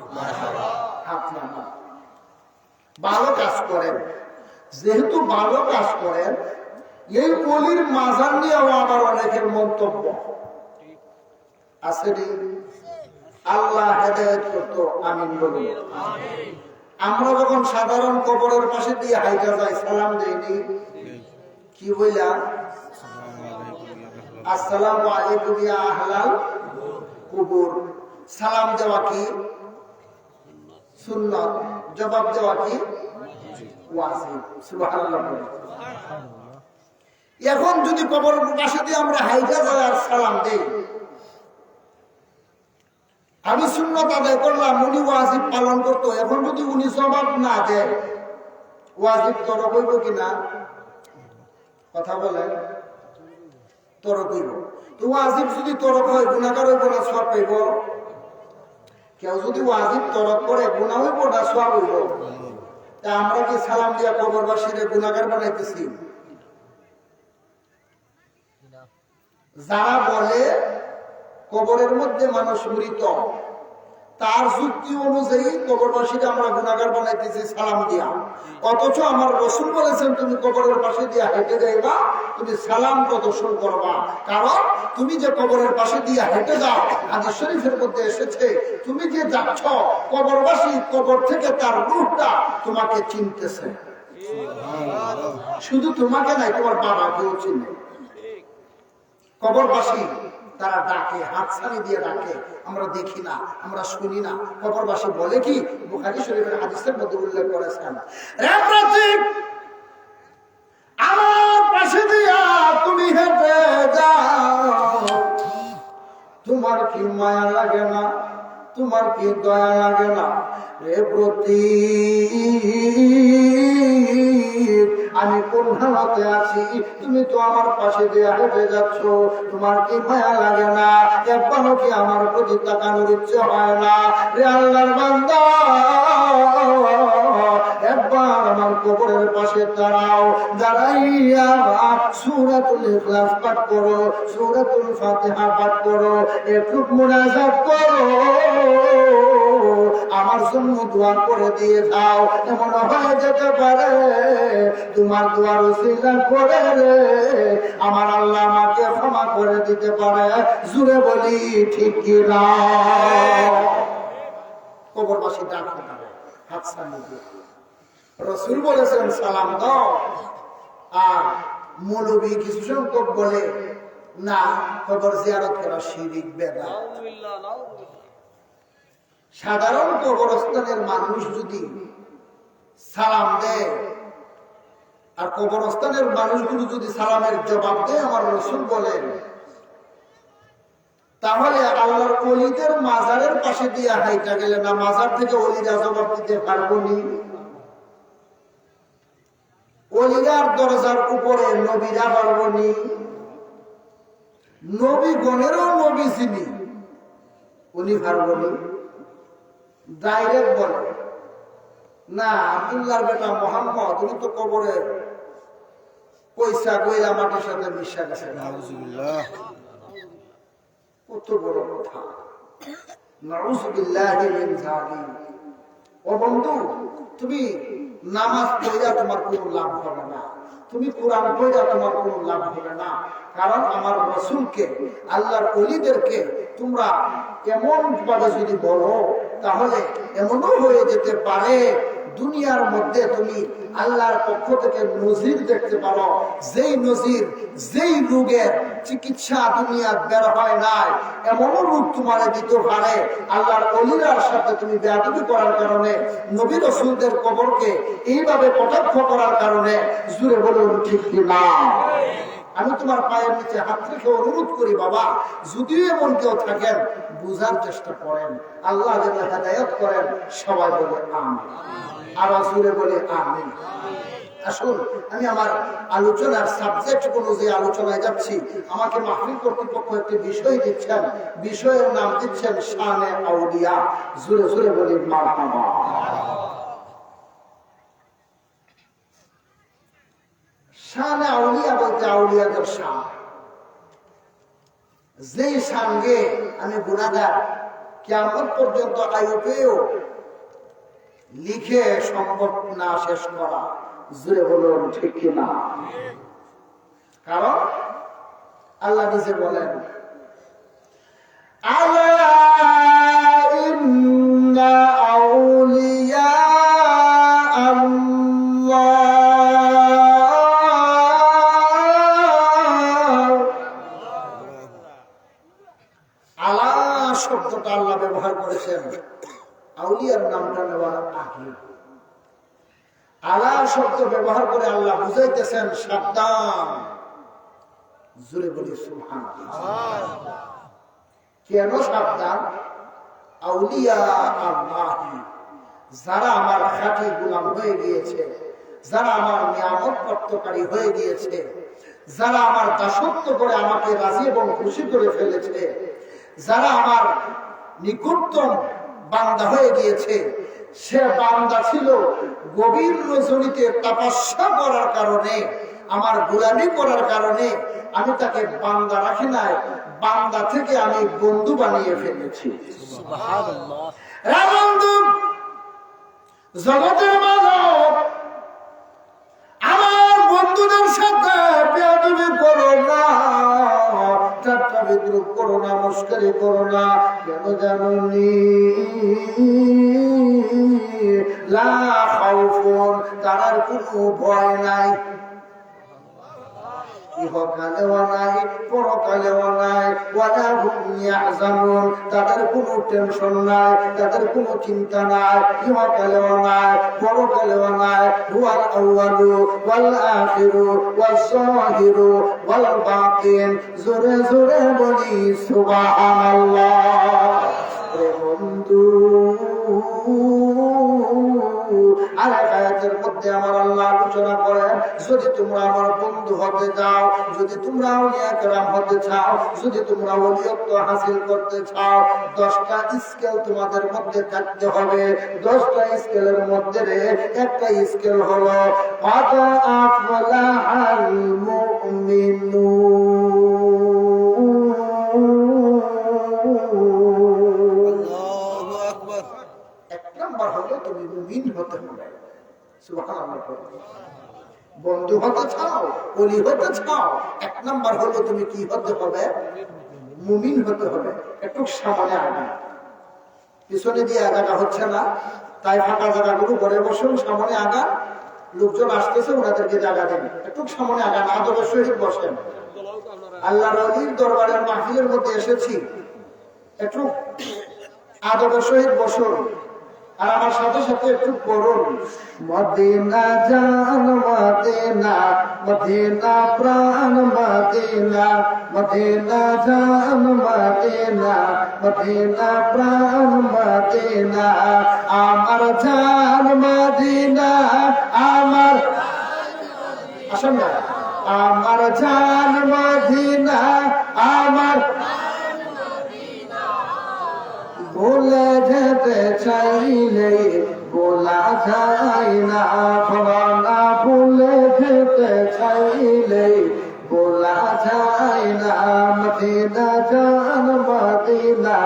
হাত না। ভালো কাজ করেন, যেহেতু ভালো কাজ করেন, এই ওলির মাজার নিয়েও আবার অনেকের মন্তব্য আছে। আল্লাহ হেদায়েত করতো, আমিন বলুন। আমরা যখন সাধারণ কবরের পাশে দিয়ে হাইটা যাই, সালাম দেইনি, কি বললাম? আসসালামু আলাইকুম ইয়া আহলাল কুবুর। সালাম দেওয়া কি সুন্নাত, জবাব দেওয়া কি ওয়াজিব। সুবহানাল্লাহ। এখন যদি কবরের পাশে দিয়ে আমরা হাইটা যাই আর সালাম দেই, আমি সুন্নাত আদায় করলাম, উনি ওয়াজিব পালন করতো, এখন যদি উনি জবাব না দেয়, ওয়াজিব তরক হইব কিনা? কথা বলেন, তরক হইব। তো ওয়াজিব যদি তরক হয়, গুনাহগার হইব না সওয়াব পাইব? কেউ যদি ওয়াজিব তরক করে, গুনাহ হইব না সওয়াব হইব? তা আমরা কি সালাম দিয়া কবরবাসীরে গুনাহগার বানাইতেছি? যারা বলে কবরের মধ্যে মানুষ মৃত, তার যুক্তি অনুযায়ী কবরবাসীকে আমরা গুনাহগার বানাইতেছি সালাম দিয়া। অথচ আমার রাসূল বলেছেন, তুমি কবরের পাশে দিয়া হেঁটে যাইবা, তুমি সালাম প্রদর্শন করবা। কারণ তুমি যে কবরের পাশে দিয়া হেঁটে যাও, হাদিস শরীফের মধ্যে এসেছে, তুমি যে যাচ্ছ, কবরবাসী কবর থেকে তার রূহটা তোমাকে চিনতেছে। শুধু তোমাকে নাই, তোমার বাবাকেও চিনে। কবরবাসী তারা ডাকে, হাতছানি দিয়ে ডাকে, আমরা দেখি না, আমরা শুনি না। কবরবাসী বলে কি, বুখারী শরীফের হাদিসের মধ্যে উল্লেখ করেছেন, রে প্রতীক, আমার পাশে দিয়া তুমি হেঁটে যাও, তোমার কি মায়া লাগে না? তোমার কি দয়া লাগে না? রে প্রতীক, আমি কোন হালতে আছি, তুমি তো আমার পাশে দিয়ে হেঁটে যাচ্ছ, তোমার কি মায়া লাগে না? একবারও কি আমার প্রতি তাকানোর ইচ্ছে হয় না? রে আল্লাহর বান্দা, একবার আমার কবরের পাশে দাঁড়াও, দাঁড়াইয়া সূরাতুল ইখলাস পাঠ করো, সূরাতুল ফাতিহা পাঠ করো, একটু মুনাজাত করো, আমার জন্য দোয়া করে দিয়ে যাও। এমন হয়ে যেতে পারে তোমার দোয়ার ওসিলা করে রে আমার আল্লাহ আমাকে ক্ষমা করে দিতে পারে। জুড়ে বলি ঠিক কি না? কবরবাসী ডাকতে পারে, হাত সামনে দিয়ে। রাসূল বলেছেন সালাম দাও। আর মৌলবী কিছু সংখ্যক বলে না, কবর জিয়ারত করা শিরক বেদাত। সাধারণ কবরস্থানের মানুষ যদি সালাম দেয়, আর কবরস্থানের মানুষগুলো যদি সালামের জবাব দেয়, আমার রাসূল বলেন, তাহলে আল্লাহর ওলিদের মাজারের পাশে দিয়ে হাইটা গেলে না মাজার থেকে ওলিরা জবাব দিতে পারবো নি? ওলিরার দরজার উপরে নবীরা পারবো নি? নবীগণেরও নবী যিনি, উনি পারবো নি? ডাইরেক্ট বলে না, আব্দুল্লাহর বেটা মোহাম্মদ উনি তো কবরে পয়সা কইলা মাটির সাথে মিশা গেছে। নাউজুবিল্লাহ। কত বড় কথা! নাউজুবিল্লাহি মিন যালিক। ও বন্ধু, তুমি নামাজ পড়া তোমার কোনো লাভ হবে না, তুমি কোরআন পড়া তোমার কোনো লাভ হবে না। কারণ আমার রাসূলকে, আল্লাহর ওলিদেরকে তোমরা এমন ভাবে যদি বলো, তাহলে এমনও হয়ে যেতে পারে দুনিয়ার মধ্যে তুমি আল্লাহর পক্ষ থেকে নজির দেখতে পারো, যেই নজির, যেই রোগের চিকিৎসা দুনিয়ার বের হয় নাই, এমনও রোগ তোমার দিতে পারে। আল্লাহর ওলিরার সাথে তুমি বেয়াদবি করার কারণে, নবী রাসূলদের কবরকে এইভাবে কটাক্ষ করার কারণে, জুড়ে বলুন ঠিক কিনা? আমি তোমার পায়ের নিচে হাত রেখে অনুরোধ করি, বাবা, যদিও এমন কেউ থাকেন, বুঝার চেষ্টা করেন, আল্লাহ যেন হেদায়েত করেন। সবাই বলে আমিন, আর জুড়ে বলে আমিন। আসুন, আমি আমার আলোচনার সাবজেক্ট অনুযায়ী আলোচনায় যাচ্ছি। আমাকে মাহফিল কর্তৃপক্ষ একটি বিষয় দিচ্ছেন, বিষয়ের নাম দিচ্ছেন শানে আউলিয়া। জুড়ে জুড়ে বলি মারহাবা। শানে আউলিয়া বলতে আউলিয়াদের শান, যেই শানকে আমি গুনাহগার কিয়ামত পর্যন্ত আয়ু পেয়েও লিখে সম্ভব না শেষ করা। জুড়ে বলুন ঠিক কিনা? কারণ আল্লাহ নিজে বলেন, আলা ইন্না আউলিয়া শব্দটা আল্লাহ ব্যবহার করেছেন আউলিয়ার নামটা নেওয়ার আগে। আলা শব্দ ব্যবহার করে আল্লাহ বুঝাইতেছেন সাবধান। জোরে বলি সুবহানাল্লাহ। কেন সাবধান? আউলিয়া আল্লাহি, যারা আমার খাঁটি গোলাম হয়ে গিয়েছে, যারা আমার নিয়ামত প্রাপ্তকারী হয়ে গিয়েছে, যারা আমার দাসত্ব করে আমাকে রাজি এবং খুশি করে ফেলেছে, যারা আমার নিকটতম বান্দা হয়ে গিয়েছে, সে বান্দা ছিল গভীর রজনীতে তপস্যা করার কারণে, আমার গোলামি করার কারণে আমি তাকে বান্দা রাখি নাই, বান্দা থেকে আমি বন্ধু বানিয়ে ফেলেছি। সুবহানাল্লাহ। হে বন্ধু, জগতের মানব, আমার বন্ধুদের সাথে বেয়াদবি করো না, ঠাট্টা বিদ্রুপ করো না, মস্করি করো না। কেন জানুনি? লা খাউফুন, তার কোনো ভয় নাই, ইহকালেও নাই, পরকালেও নাই। ওয়ালা হুম ইয়াহজানুন, তাদের কোনো টেনশন নাই, তাদের কোনো চিন্তা নাই, ইহকালেও নাই, পরকালেও নাই। হুয়াল আউয়ালু ওয়াল আখিরু ওয়াজ যাহিরু ওয়াল বাতিন। জোরে জোরে বলি সুবহানাল্লাহ। বন্ধু, আর আয়াতের মধ্যে আমার আল্লাহ আলোচনা করেন, যদি তোমরা আমার বন্ধু হতে চাও, যদি তোমরা আউলিয়া কেরাম হতে চাও, যদি তোমরা ওলিয়ত্ব হাসিল করতে চাও, 10টা স্কেল তোমাদের মধ্যে থাকতে হবে। 10টা স্কেলের মধ্যে একটা স্কেল হলো قد أفلح المؤمنون। আল্লাহু আকবার। এক নাম্বার হলো তুমি মুমিন হতে হবে। সুবহানাল্লাহ। বন্ধু হতে চাও, ওলি হতে চাও, এক নাম্বার হলো তুমি কি হতে হবে? মুমিন হতে হবে। একটু সামনে আনা, পিছনে দিয়ে আগাটা হচ্ছে না, তাই ফাঁকা জায়গাগুলো ঘরে বসুন, সামনে আগা, লোকজন আসতেছে ওনাদেরকে জায়গা দেন। একটু সামনে আগা, না আদবের সহিত বসেন। আল্লাহর ওলির দরবারের মাহফিলের মধ্যে এসেছি, একটু আদবের সহিত বসুন, আর আমার সাথে সাথে একটু পড়ুন। মদিনা জান মদিনা, মদিনা প্রাণ মদিনা, মদিনা জান মদিনা, মদিনা প্রাণ মদিনা। আমার জান মদিনা, আমার আসেন না, আমার জান মদিনা, আমার ভুলে যেতে চাইলে ভোলা বলা যায় না, বলা না ভুলে যেতে চাইলে বলা যায় না। মদিনা জান মদিনা,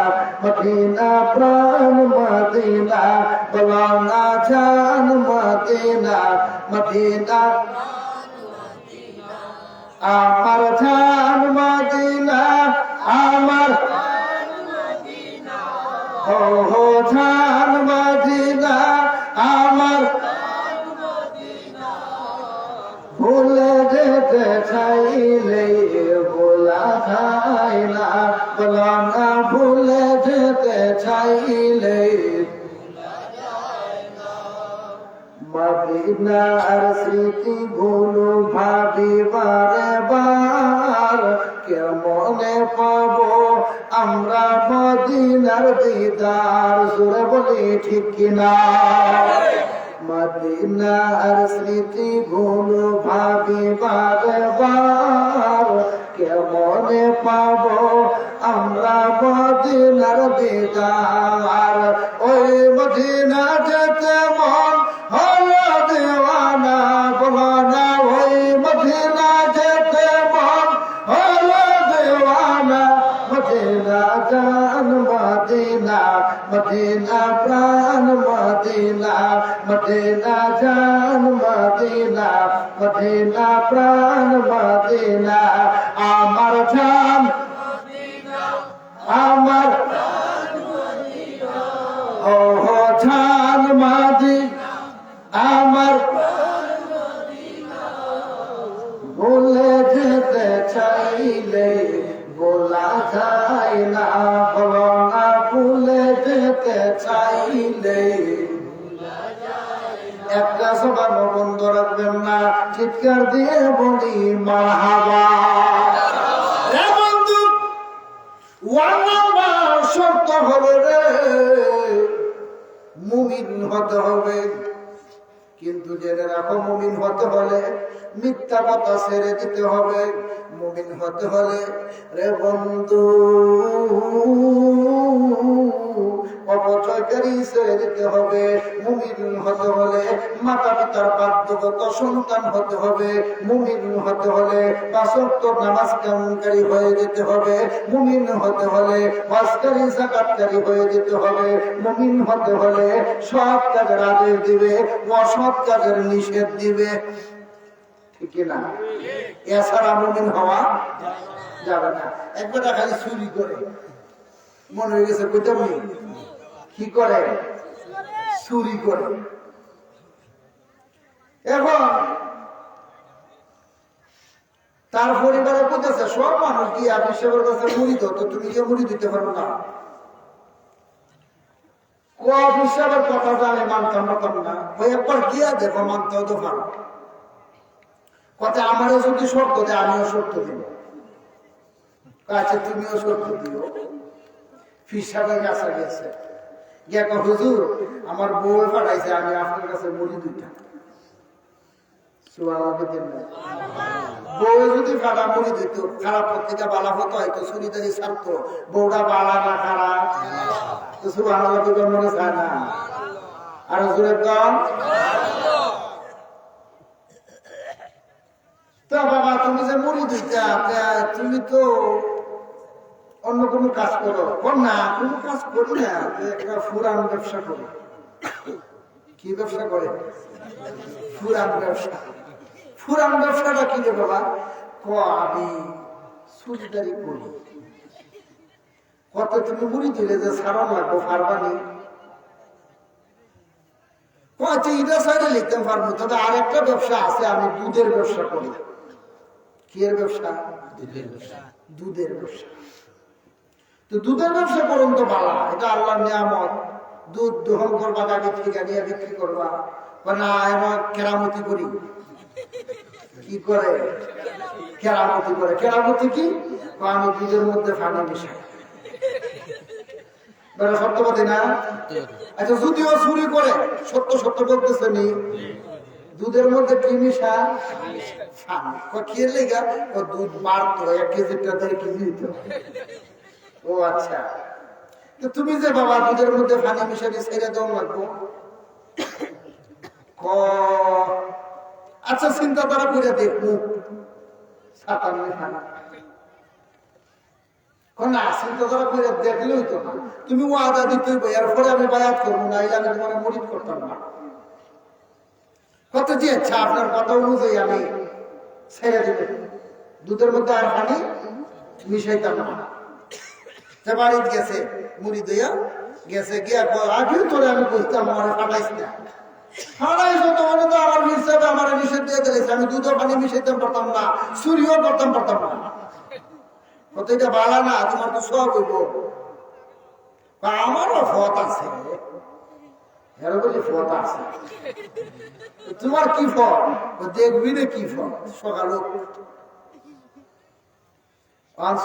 মদিনা প্রাণ মদিনা, বলা না জান মদিনা, মদিনা আমার জান মদিনা, আমার ও হো জান মদিনা আমার, ভুলে যেতে চাইলে বলা যায় না, বলা না ভুলে যেতে চাইলে। মদিনার স্মৃতি গুলো ভাবি বারে বার, কেমনে পাবো আমরা মদিনার দিদার, জোরে বলি ঠিক কিনা। মদিনার স্মৃতি গুলো ভাবি বারে বার, কেমনে পাবো আমরা মদিনার দিদার। ওই মদিনা যেতে মন হলো দেওয়ানা, বলো না ওই মদিনা যেতে মন হলো দেওয়ানা। মদিনা জান মদিনা, মদিনা প্রাণ মদিনা, মদিনা জান মদিনা, মদিনা প্রাণ মদিনা। আমার জান আমার ও হো জান মদিনা আমার, ভুলে যেতে চাইলে বলা যায় না, বলো না ভুলে যেতে চাইলে। একটা সবার বন্ধ রাখবেন না, চিৎকার দিয়ে বলি মারহাবা। এ বন্ধু, ওয়ান নাম্বার শর্ত হলো রে মুমিন হতে হবে। কিন্তু জেনে রাখো, মুমিন হতে হলে মিথ্যা কথা ছেড়ে দিতে হবে। মুমিন হতে হলে রে বন্ধু অপচয়কারী ছেড়ে দিতে হবে। মুমিন হতে হলে মাতা পিতার বাধ্যগত সন্তান হতে হবে। মুমিন হতে হলে ৫ ওয়াক্ত নামাজ কায়েমকারী হয়ে যেতে হবে। মুমিন হতে হলে হজকারী যাকাতকারী হয়ে যেতে হবে। মুমিন হতে হলে সৎ কাজের আদেশ দিবে, অসৎ কাজের নিষেধ দিবে, ঠিক না? এছাড়া মুমিন হওয়া যাবে না। একবার খালি চুরি করে মনে হয়ে গেছে কইতাম কি করে, চুরি করে। এখন তার পরিবারে কোথাছে সব মানুষ গিয়ে আপনি সেবার কাছে মুড়ি দাও, তো তুমি গিয়ে মুড়ি দিতে পারো না। হিসাবের কথাটা আমি মানতাম না, ওই একবার গিয়া দেখো মানতেও তো পারো। কথা আমারও যদি শর্ত দেয় আমিও শর্ত দিব, আচ্ছা তুমিও শর্ত দিও। ফির সাহেবের কাছে গেছে, গিয়া হুজুর আমার বউ পাঠাইছে, আমি আপনার কাছে মুড়ি 2টা। বউ যদি কাটা মুড়ি দিত, খারাপ পত্রিকা বালা হতো, হয়তো সুরিদারি ছাড়তো। বউটা বালা না খারাপ তো সুবহানাল্লাহ মনে চায় না। আর হুজুরের কম তো বাবা তুমি যে মুড়ি দিতে, তুমি তো অন্য কোনো কাজ করো। না, কোনো কাজ করি না, একটা ফুরান ব্যবসা করি। কি ব্যবসা করে? ফুরান ব্যবসা। ফুরান ব্যবসাটা কি রে বাবা? আমি সুরিদারি করি। কত তুমি মুড়ি দিলে যে সারান লাগবো পারবানি? এটা সাইডে লিখতে পারবো। তবে আরেকটা ব্যবসা আছে, আমি দুধের ব্যবসা করি। কি এর ব্যবসা? দুধের ব্যবসা। তো দুধের ব্যবসা করুন তো ভালো, এটা আল্লাহর নিয়ামত। দুধ দহন করবা, গাড়ি থেকে নিয়ে বিক্রি করবা। না এবার কেরামতি করি। কি করে? কেরামতি করে। কেরামতি কি? আমি দুধের মধ্যে পানি মিশাই। সত্যবাদী না? আচ্ছা যদিও চুরি করে, সত্য সত্য বলতেছে নি, দুধের মধ্যে কি মিশা? খেয়ে লেগা ও দুধ বাড়তো, 1 কেজিটা 1.5 কেজি দিত। ও আচ্ছা, তুমি যে বাবা দুধের মধ্যে পানি মিশানি ছেড়ে দেওয়া লাগবো, আচ্ছা চিন্তা তারা করে দেখবো না, চিন্তা তারা করে দেখলেই তো না। তুমি ওয়াদা দিতে এরপরে আমি বায়াত করবো না, আমি তোমার মরিদ করতাম না। কত যে ইচ্ছা আপনার কথা অনুযায়ী আমি ছেড়ে দেবে, দুধের মধ্যে আর পানি মিশাইতাম না। বাড়িতে গেছে মুড়ি দিয়া গেছে গিয়া আগেও তোরে আমি বুঝতাম আমার ফাটাইস না, ফাটাইছ তো মানে তো আমার হিসাবে আমার নিষেধ দিয়ে দিয়েছে। আমি দুধের পানি মিশাইতাম পারতাম না, চুরিও করতাম পারতাম না। কত এটা বালা না, তোমার তো সব হইব। আমারও ফত আছে, ফত আছে। তোমার কি ফল দেখবি না, কি ফল সকাল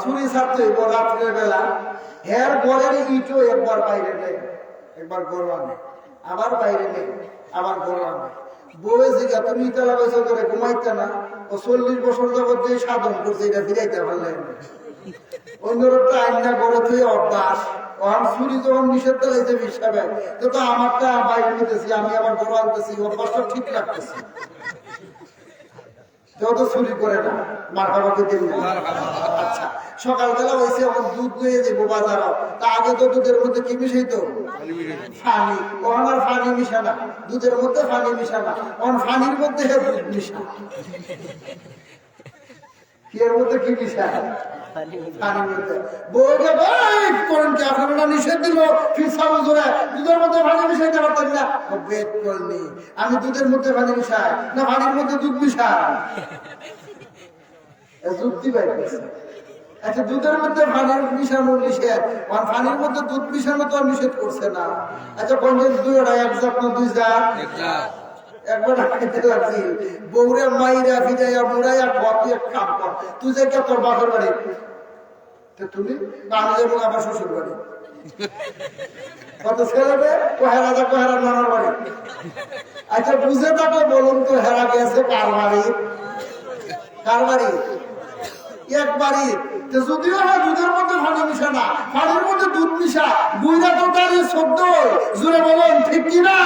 চুরি ছাড়তে হইব রাত্রের বেলা। এর বলের ইটও একবার বাইরে নেই, একবার গরু আনে, আবার বাইরে নেই, আবার গরু আনে। বউয়ে জিগা তুমি ইটা লাগাইছ করে ঘুমাইতে না, ও 40 বছর যাবত যে সাধন করছে এটা ফিরাইতে পারলেন। অন্যরটা আইনা গড়ে থেকে অভ্যাস। চুরি যখন নিষেধ দিয়েছে হিসাবে, তো আমারটা বাইরে নিতেছি, আমি আবার গরু আনতেছি, অভ্যাসটা ঠিক রাখতেছি। চুরি করে না, মার বাবাকে দিন। আচ্ছা সকালবেলা হয়েছে এখন দুধ নিয়ে যাবো বাজার, তা আগে তো দুধের মধ্যে কি মিশাইতো? পানি। ওখান আর পানি মিশা না, দুধের মধ্যে পানি মিশা না, ওখান পানির মধ্যে দুধ মিশা। এর মধ্যে কি মিশা? আমি দুধের মধ্যে পানি মিশাই না পানির মধ্যে দুধ মিশাই? যুক্তি পাইতেছে। আচ্ছা দুধের মধ্যে পানির মিশানো নিষেধ, পানির মধ্যে দুধ মিশানো তো নিষেধ করছে না। আচ্ছা পঞ্চায়েত দুইটা এক জাত না দুই জাত? একবার আগে লাগছি বৌরে মাইরা ফিরাইয়া মুড়াইয়া কত এক কাম কর, তুই যে তোর বাপের বাড়ি, তুমি আমি যাবো আমার শ্বশুর বাড়ি। কত ছেলে ও হেরা যাবো হেরা নানার বাড়ি। আচ্ছা বুঝে থাকলে বলুন তো হেরা গেছে কার বাড়ি? কার বাড়ি? এক বাড়ি। যদিও দুধের মধ্যে পানি মিশা না, পানির মধ্যে দুধ মিশা, বুঝা তো তার শব্দ জুড়ে বলেন ঠিক কিনা?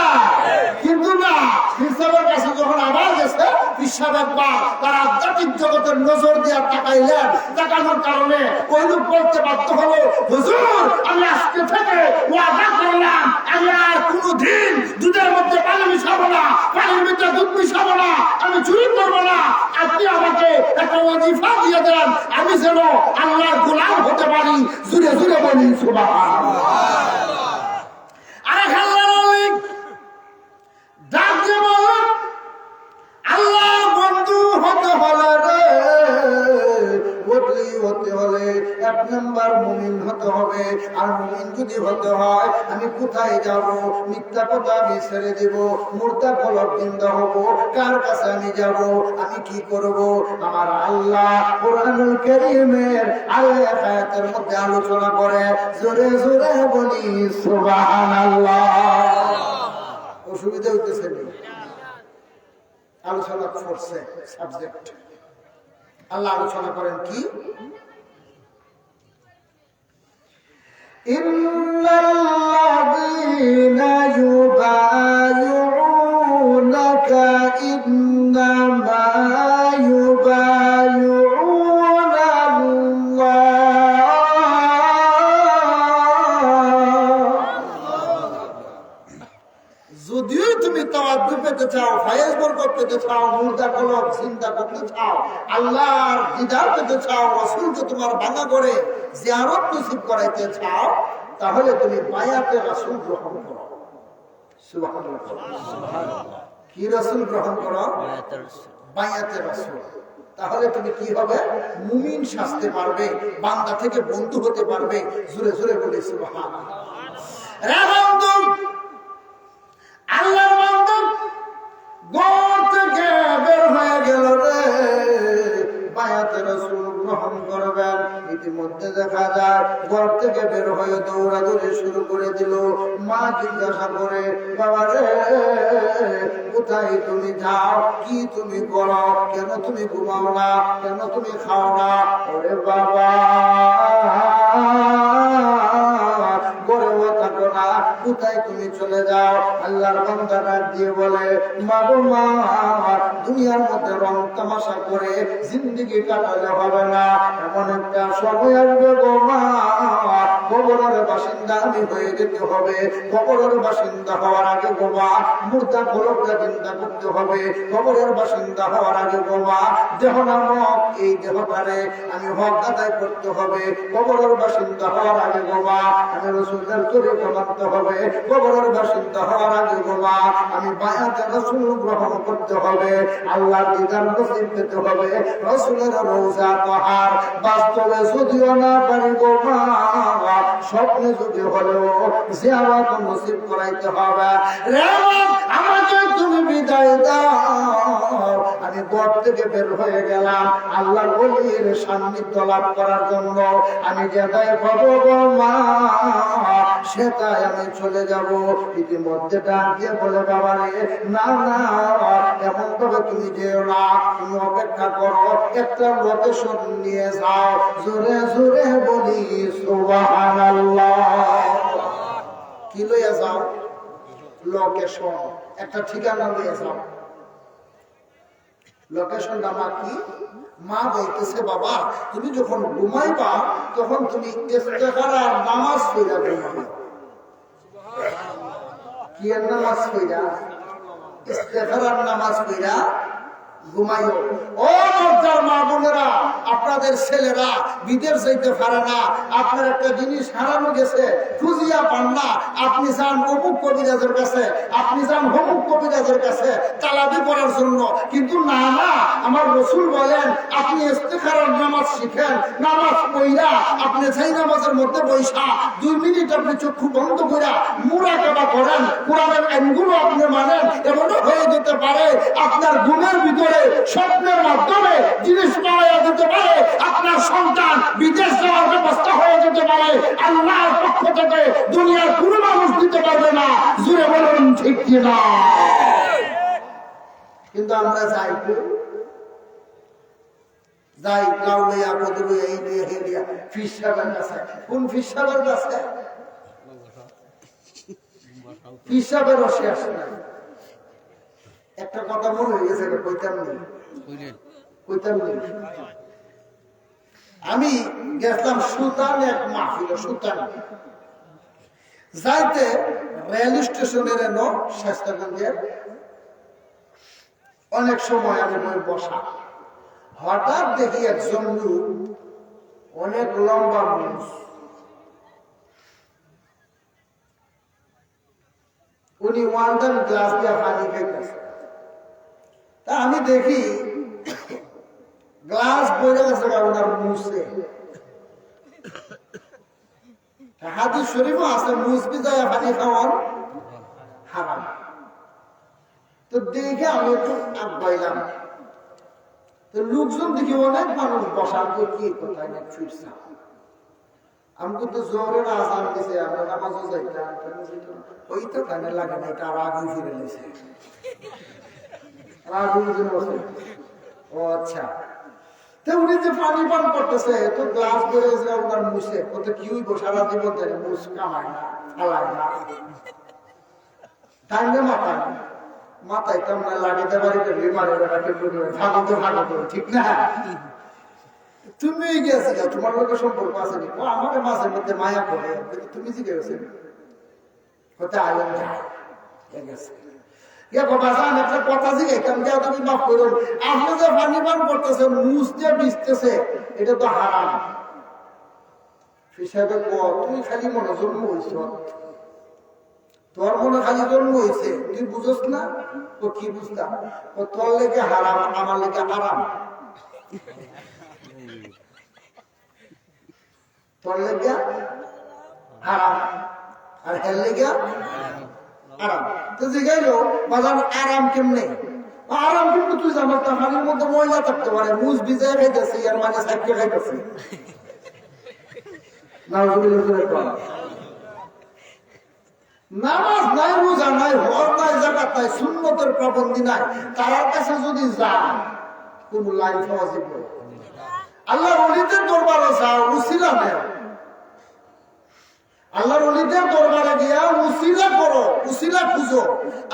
কিন্তু না, হিসাবের কাছে যখন আবার গেছে হিসাব একবার তার আধ্যাত্মিক জগতের নজর দিয়ে তাকাইলেন, তাকানোর কারণে ওই লোক বলতে বাধ্য হলো, হুজুর আমি আজকে থেকে ওয়াদা করলাম আমি আর কোনোদিন দুধের মধ্যে পানি মিশাবো না, পানির মধ্যে দুধ মিশাবো না, আমি চুরি করবো না। আপনি আমাকে একটা ওয়াজিফা দিয়ে দেন, আমি যেন আল্লাহর গোলাম হতে পারি। জুড়ে জুড়ে বলি সুবহানাল্লাহ। আরে খাল্লার ডাক দিয়ে বলুন, আল্লাহর বন্ধু হতে হলে রে বদলি হতে হলে এক নম্বর মুমিন হতে হবে। আর মুমিন যদি হতে হয় আমি কোথায় যাব? মিথ্যা কথা আমি ছেড়ে দেব, মুর্দা ফলক জিন্দা হব। কার কাছে আমি যাব? আমি কি করব? আমার আল্লাহ কোরআনুল কারীমের আয়াতের মধ্যে আলোচনা করে, জোরে জোরে বলি সুবহানাল্লাহ। অসুবিধা হইতেছে না? আলোচনা করছে সাবজেক্ট। আল্লাহ আলোচনা করেন কি? ইন্নাল্লাযীনা ইউবায়িউনাকা ইন্নামা ইউবায়িউনা আল্লাহ। যদিও তুমি তাওয়াজ্জুহ পেতে চাও, ফায়েজ বরকত পেতে চাও, মুর্দা কলব চিন্তা করতে চাও, আল্লাহর দিদার পেতে চাও, রাসূলকে তোমার ভাঙা করে জিয়ারত নসিব করাইতে চাও, তাহলে তুমি বায়াতে রাসূল গ্রহণ করো। সুবহানাল্লাহ। কি রাসূল গ্রহণ করো? বায়াতে রাসূল। তাহলে তুমি কি হবে? মুমিন সাজতে পারবে, বান্দা থেকে বন্ধু হতে পারবে। জোরে জোরে বলি সুবহানাল্লাহ। রে বন্ধু, আল্লাহর বান্দা ঘর থেকে বের হয়ে গেল রে, বায়াতে রাসূল গ্রহণ করবেন। ইতিমধ্যে দেখা যায় ঘর থেকে বের হয়ে দৌড়াদৌড়ি শুরু করে দিল। মা জিজ্ঞাসা করে, বাবা রে কোথায় তুমি যাও? কি তুমি করো? কেন তুমি ঘুমাও না? কেন তুমি খাও না? ওরে বাবা ঘরেও থাকো না, কোথায় তুমি চলে যাও? আল্লাহর বান্দা ডাক দিয়ে বলে, মা গো মা, দুনিয়ার মধ্যে রং তামাশা করে জিন্দেগি কাটালে হবে না, এমন একটা সময় আসবে গো মা, কবরের বাসিন্দা আমি হয়ে যেতে হবে। কবরের বাসিন্দা হওয়ার আগে গো মা, মুর্দা ফলকটা চিন্তা করতে হবে। কবরের বাসিন্দা হওয়ার আগে গো মা, দেহ নামক এই দেহটারে আমি হক আদায় করতে হবে। কবরের বাসিন্দা হওয়ার আগে গো মা, আমি রাসূলের তরিকা মানতে হবে। কবরের বাসিন্দা হওয়ার আগে গো মা, আমি বায়াতে রাসূল গ্রহণ করতে হবে। আল্লাহর দিদার নসিব পেতে হবে। রাসূলের রওজা পাহাড় বাস্তবে যদিও না পারি গো মা, স্বপ্নে যদি হলেও জিয়ারত নসিব করাইতে হবে। রে আমাকে তুমি বিদায় দাও, আমি ঘর থেকে বের হয়ে গেলাম আল্লাহর ওলির সান্নিধ্য লাভ করার জন্য। আমি যেটাই পাবো গো মা, সেটাই আমি চলে যাব। ইতিমধ্যে ডাক দিয়ে বলে, বাবা রে না না, এমন ভাবে তুমি যেও না, তুমি অপেক্ষা করো, একটা লোকেশন নিয়ে যাও। জোরে জোরে বলি সুবহানাল্লাহ। কি লইয়া যাও? লোকেশন, একটা ঠিকানা লইয়া যাও। লোকেশনটা মা কি? মা বলতেছে, বাবা তুমি যখন ঘুমাইবা তখন তুমি ইস্তেখারার নামাজ পড়া ঘুমাবে। কি এর নামাজ পড়া? ইস্তেখারার নামাজ পড়া ঘুমাইও। ও মর্যাদার মা বোনেরা, আপনাদের ছেলেরা বিদেশ যাইতে পারে না, আপনার একটা জিনিস হারানো গেছে, খুঁজিয়া পান না, আপনি যান অমুক কবিরাজের কাছে, আপনি যান অমুক কবিরাজের কাছে তালাবি করার জন্য। কিন্তু না না, আমার রাসূল বলেন আপনি ইস্তেখারার নামাজ শিখেন। নামাজ পড়া আপনি সেই নামাজের মধ্যে বৈশা 2 মিনিট আপনি চক্ষু বন্ধ করে মুরাকাবা করেন, কোরআনের আইনগুলো আপনি মানেন, এমনও হয়ে যেতে পারে আপনার ঘুমের ভিতরে স্বপ্নের মাধ্যমে জিনিস পাওয়া যেতে পারে, আপনার সন্তান বিদেশ যাওয়ার ব্যবস্থা হয়ে যেতে পারে। আল্লাহর পক্ষ থেকে দুনিয়ার কোনো মানুষ দিতে পারবে না। জুড়ে বলুন ঠিক কিনা? কিন্তু আমরা যাই লাউলিয়া কদুলিয়া এই নিয়ে হেলিয়া ফিস সাহেবের কাছে। কোন ফিস সাহেবের কাছে? ফিস সাহেবেরও শেষ নাই। একটা কথা মনে হয়ে গেছে, কইতাম নেই। আমি গেছিলাম সুলতান এক মাহফিল, সুলতান যাইতে রেল স্টেশনের শাস্তাগঞ্জের অনেক সময় আমি বসা, হঠাৎ দেখি একজন লোক, অনেক লম্বা মানুষ, উনি 1 গ্লাস দিয়ে পানি খাইতেছে। তা আমি দেখি গ্লাস বইরে গেছে ওনার মুছে। হাদিস শরীফও আছে মুছ বিদায় পানি খাওয়ার হারাম। তো দেখে আমি একটু আগাইলাম, তো লোকজন দেখি অনেক মানুষ বসা, কি কোথায় না ফিরছে। আমি কিন্তু জোরের আজান দিছে, আমরা নামাজও যাইতাম, ওই তো কানে লাগে না, এটা আগে ফিরে নিছে। ও আচ্ছা, তো উনি যে পানি পান করতেছে, তো গ্লাস ধরে ওনার মুছে, কত কি হইব সারা জীবন ধরে মুছ কামায় না, ফালায় না, তাই না? মাথায় তো আমরা লাগাতে পারি, ঠিক না? তুমি গেছি, তোমার লোকের সম্পর্ক আছে নি? আমাদের মাঝে মধ্যে মায়া করে, তুমি যে গেছে কোথায় আলেন যায় গেছে। একটা কথা জিজ্ঞাসা, তুমি মাফ করুন, আপনি যে পানি পান করতেছেন, মুছ দিয়ে ভিজতেছে, এটা তো হারাম। হিসাবে তুই খালি মনে জন্ম হয়েছ, তোর মনে খালি জন্ম হয়েছে, তুই বুঝস না? তো কি বুঝতাম? তোর লেগে হারাম, আমার লেগে হারাম। তোর লেগে হারাম আর হের লেগে আরাম। তো জিগাইলো বাজার আরাম কেমনে? আরাম কিন্তু তুই জানো, পানির মধ্যে ময়লা থাকতে পারে, মুজ ভিজায় খাইতেছি আর মানে সাইকে খাইতেছি। নামাজ নাই, রোজা নাই, হজ নাই, যাকাত নাই, সুন্নতের পাবন্দি নাই, তার কাছে যদি যান কোন লাইন পাওয়া যাবে? আল্লাহর ওলিদের দরবারে যাও, উসিলা নেও। আল্লাহর ওলিদের দরবারে গিয়া উসিলা করো, উসিলা খুঁজো।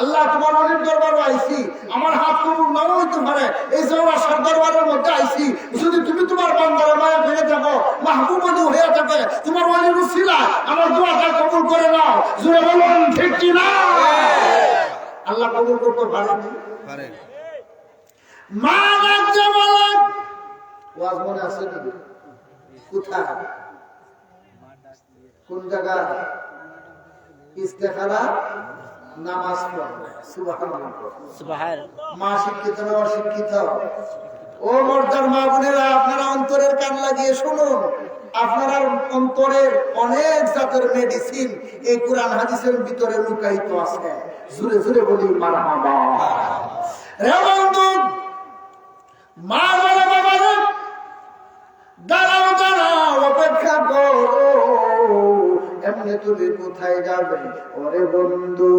আল্লাহ তোমার ওলির দরবারে আইছি, আমার হাত কবুল নাও হইতে পারে, এই চৌরাস্তার দরবারের মধ্যে আইছি, যদি তুমি তোমার বান্দার মায়া ফিরে থাকো, মাহবুব ওলি হয়ে থাকে, তোমার ওলির উসিলা আমার দোয়াটা কবুল করে নাও। জোরে বলুন ঠিক কি না? আল্লাহ কবুল করতে পারেন। মা রাজ্য বলেন ওয়াজ মনে আছে নাকি? কোথায়, কোন জায়গা? ইস্তেখারা নামাজ পড়বে। সুবহানাল্লাহ। মা শিক্ষিত না অশিক্ষিত? ও মর্যাদার মা বোনেরা, আপনারা অন্তরের কান লাগিয়ে শুনুন। আপনারা অন্তরের অনেক জাতের মেডিসিন এই কোরআন হাদিসের ভিতরে লুকায়িত আছে। জোরে জোরে বলি মারহাবা। রে বন্ধু, মা বলে বাবারে দাঁড়াও দাঁড়াও, অপেক্ষা করো, এমনি তুমি কোথায় যাবে? ওরে বন্ধু,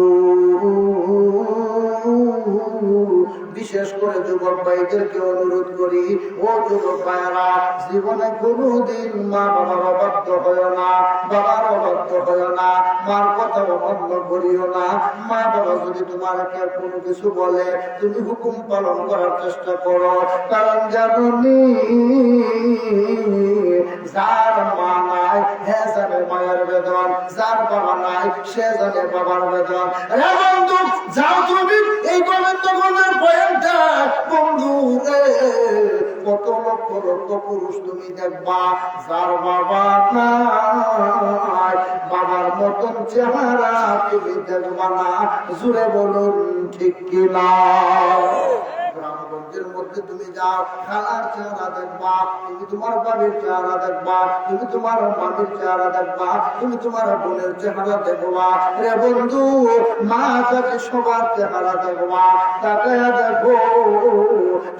বিশেষ করে যুবক ভাইদেরকে অনুরোধ করি, ও যুবক ভাইরা, জীবনে কোনোদিন মা বাবার অবাধ্য হয় না, বাবার অবাধ্য হয় না, মার কথা অমান্য করিও না। মা বাবা যদি তোমাকে কোনো কিছু বলে, তুমি হুকুম পালন করার চেষ্টা করো, কারণ জানি যার মা নাই হে জানে মায়ের বেদন, যার বাবা নাই সে জানে বাবার বেদন। রে বন্ধু, যাও তুমি এই গোবিন্দগঞ্জের পয়েন্টে, বন্ধু রে, কত লক্ষ লক্ষ পুরুষ তুমি দেখবা যার বাবা নাই, বাবার মতন চেহারা তুমি দেখবা না। জুড়ে বলুন ঠিক কিনা? গ্রামগঞ্জের মধ্যে তুমি যাও, খালার চেহারা দেখবা, তুমি তোমার বাড়ির চেহারা দেখবা, তুমি তোমার মাটির চেহারা দেখবা, তুমি তোমার বোনের চেহারা দেখবা। রে বন্ধু, মা কাছে সবার চেহারা দেখবা, তাকে দেখো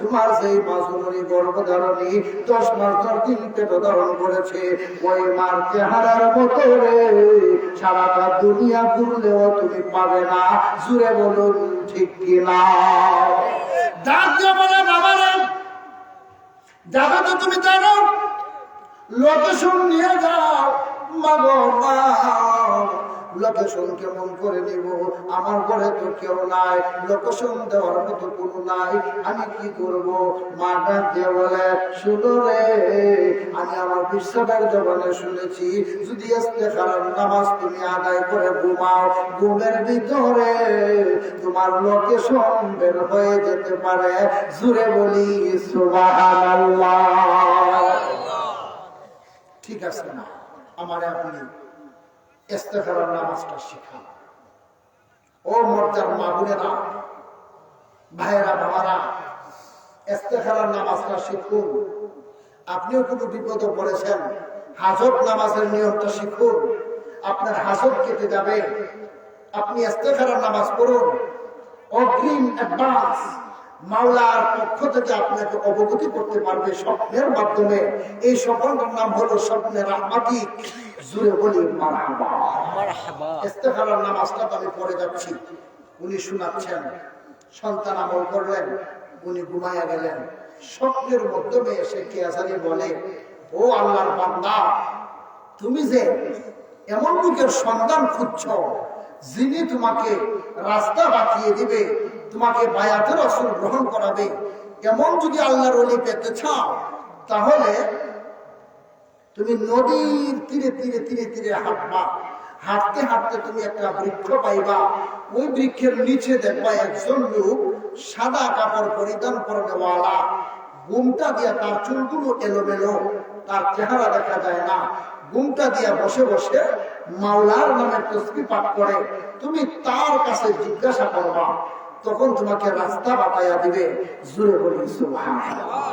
তোমার সেই মাসুমনি গর্ভধারণী 10 মাস 10 দিন পেট ধারণ করেছে, ওই মার চেহারার মতো রে সারাটা দুনিয়া ঘুরলেও তুমি পাবে না। জুড়ে বলুন ঠিক কিনা? ডাক দিয়ে বলে বাবারা, যাবে তো তুমি জানো, লোকেশন নিয়ে যাও। মাগো মা, লোকেশন কেমন করে নিব? আমার ঘরে তো কেউ নাই, লোকেশন দেওয়ার মতো কোনো নাই, আমি কি করব? মা ডাক দিয়ে বলে, শুনো রে, আমি আমার বিশ্বাসের জবানে শুনেছি, যদি ইস্তেখারার নামাজ তুমি আদায় করে ঘুমাও, ঘুমের ভিতরে তোমার লোকেশন বের হয়ে যেতে পারে। জুড়ে বলি সুবহানাল্লাহ। ঠিক আছে না? আমার আপনি ইস্তেখারার নামাজটা শিখান। ও মর্যাদার মা বোনেরা, ভাইয়েরা, বাবারা, ইস্তেখারার নামাজটা শিখুন। আপনিও কোনো বিপদে পড়েছেন, হাজত নামাজের নিয়মটা শিখুন, আপনার হাজত কেটে যাবে। আপনি ইস্তেখারার নামাজ পড়ুন, অগ্রিম অ্যাডভান্স মাওলার পক্ষ থেকে আপনাকে অবগতি করতে পারবে স্বপ্নের মাধ্যমে। এই স্বপ্নটার নাম হলো স্বপ্নের রাহমাতিক। জুড়ে বলি মারহাবা। ইস্তেখারার নামাজটা আমি পড়ে যাচ্ছি, উনি শোনাচ্ছেন, সন্তান আমল করলেন, উনি ঘুমাইয়া গেলেন। স্বপ্নের মাধ্যমে এসে কে আসানি বলে, ও আল্লাহর বান্দা, তুমি যে এমন লোকের সন্ধান খুঁজছ যিনি তোমাকে রাস্তা বাঁচিয়ে দিবে, তোমাকে বায়াতের রাসূল গ্রহণ করাবে, এমন যদি আল্লাহর ওলি পেতে চাও, তাহলে তুমি নদীর তীরে তীরে তীরে তীরে হাঁটবা। হাঁটতে হাঁটতে তুমি একটা বৃক্ষ পাইবা, ওই বৃক্ষের নিচে দেখবা একজন লোক সাদা কাপড় পরিধান করেওয়ালা, ঘুমটা দিয়া, তার চুলগুলো এলোমেলো, তার চেহারা দেখা যায় না, ঘুমটা দিয়া বসে বসে মাওলার নামে তাসবিহ পাঠ করে। তুমি তার কাছে জিজ্ঞাসা করবা, তখন তোমাকে রাস্তা বাতায়া দিবে। জোরে বলি সুবহানাল্লাহ।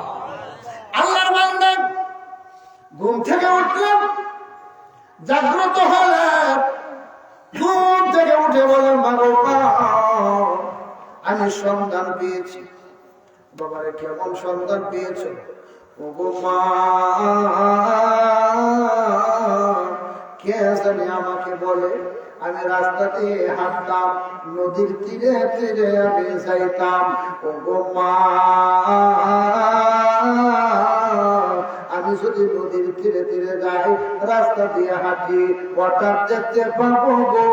আল্লাহর বান্দা ঘুম থেকে উঠলেন, জাগ্রত হলেন, ঘুম থেকে উঠে বলেন, বাবা আমি সন্ধান পেয়েছি। বাবারে কেমন সন্ধান পেয়েছ? ও গো মা, কে জানে আমাকে বলে, আমি রাস্তা দিয়ে হাঁটতাম, নদীর তীরে তীরে আমি যাইতাম। ও গো মা, আমি যদি নদীর ধীরে ধীরে যাই, রাস্তা দিয়ে হাঁটি, হঠাৎ দেখতে পাবো গো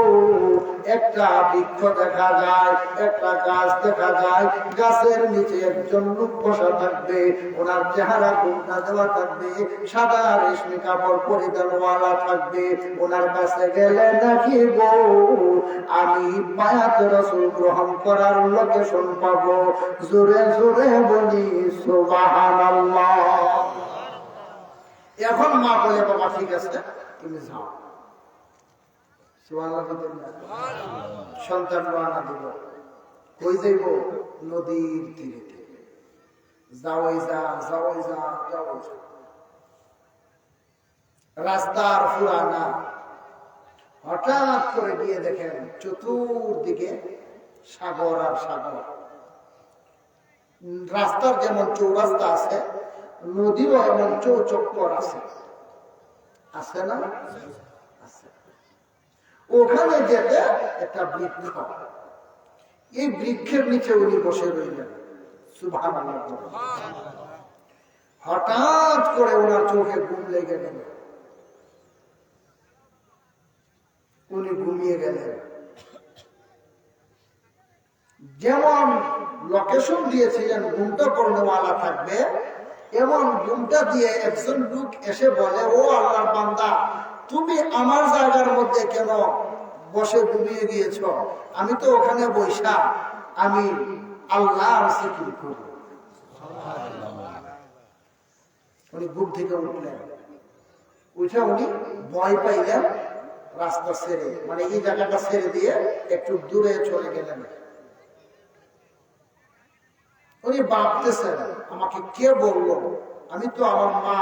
একটা বৃক্ষ দেখা যায়, একটা গাছ দেখা যায়, গাছের নিচে একজন লোক বসা থাকবে, ওনার চেহারা ঘুমটা দেওয়া থাকবে, সাদা রেশমি কাপড় পরিধানওয়ালা থাকবে। ওনার কাছে গেলে নাকি গো আমি বায়াত রাসূল গ্রহণ করার লোকেশন পাবো। জোরে জোরে বলি সুবহানাল্লাহ। এখন মা বলে বাবা ঠিক আছে তুমি যাও। সন্তান রওনা দিল, কই যাইব? নদীর তীরে। যাওয়াই যা যাওয়াই যা যাওয়াই যা, রাস্তার ফুরানা। হঠাৎ করে গিয়ে দেখেন চতুর্দিকে সাগর আর সাগর। রাস্তার যেমন চৌরাস্তা আছে, নদীরও এমন চৌচক্কর আছে, আছে না? আছে। ওখানে যেতে একটা বৃক্ষ, এই বৃক্ষের নিচে উনি বসে রইলেন। সুবহানাল্লাহ। হঠাৎ করে ওনার চোখে ঘুম লেগে গেল, উনি ঘুমিয়ে গেলেন। যেমন লোকেশন দিয়েছিলেন ঘুমটা করনেওয়ালা থাকবে, এমন ঘুমটা দিয়ে একজন লোক এসে বলে, ও আল্লাহর বান্দা, তুমি আমার জায়গার মধ্যে কেন বসে ঘুমিয়ে গিয়েছ? আমি তো ওখানে বৈশা আমি আল্লাহর জিকির করি। উনি ঘুম থেকে উঠলেন, উঠে উনি ভয় পাইলেন, রাস্তা ছেড়ে মানে এই জায়গাটা ছেড়ে দিয়ে একটু দূরে চলে গেলেন। উনি ভাবতেছেন আমাকে কে বললো? আমি তো আমার মা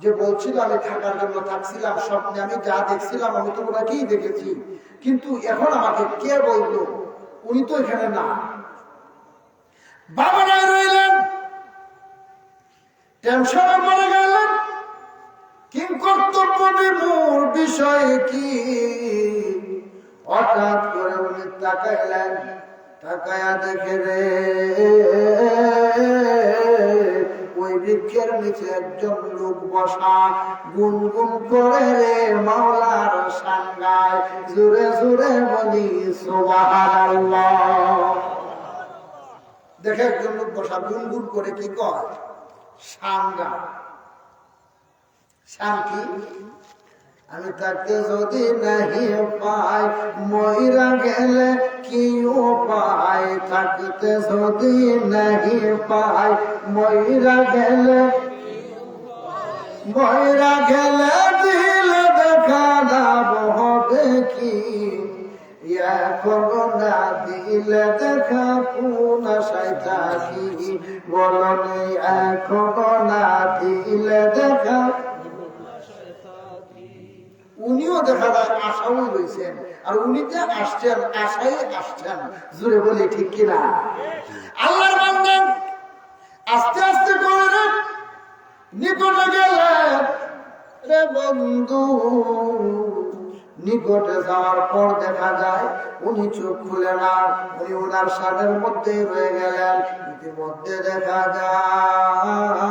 যে বলছিল আমি থাকার জন্য থাকছিলাম, স্বপ্নে আমি যা দেখছিলাম আমি তো ওনাকেই দেখেছি, কিন্তু এখন আমাকে কে বললো? উনি তো এখানে না। বাবারাই রইলেন, টেনশনে পড়ে গেলেন, কি কর্তব্য বিমূঢ় বিষয় কি? হঠাৎ করে উনি তাকাইলেন, তাকায়া দেখে রে ওই বৃক্ষের নিচে একজন লোক বসা, গুনগুন করে রে মাওলার শান গায়। জোরে জোরে বলি সুবহানাল্লাহ। দেখে একজন লোক বসা গুনগুন করে কি কয়? শান গায়। শান কি? আমি তাকে যদি নাহি পাই, মইরা গেলে কি উপায়? থাকতে যদি নাহি পাই, মইরা গেলে দিলে দেখা লাভ হবে কি? এখনো না দিলে দেখা কোন আশায় থাকি? বলনি এখনো না দিলে দেখা। উনিও দেখা যায় আশাও রয়েছেন, আর উনি যে আসছেন আশাই আসছেন। জোরে বলি ঠিক কিনা? আল্লাহর বান্দা আস্তে আস্তে করে নিকটে গেলেন রে বন্ধু। নিকটে যাওয়ার পর দেখা যায় উনি চোখ খুলে না, উনি ওনার সাদের মধ্যে রয়ে গেলেন। ইতিমধ্যে দেখা যায়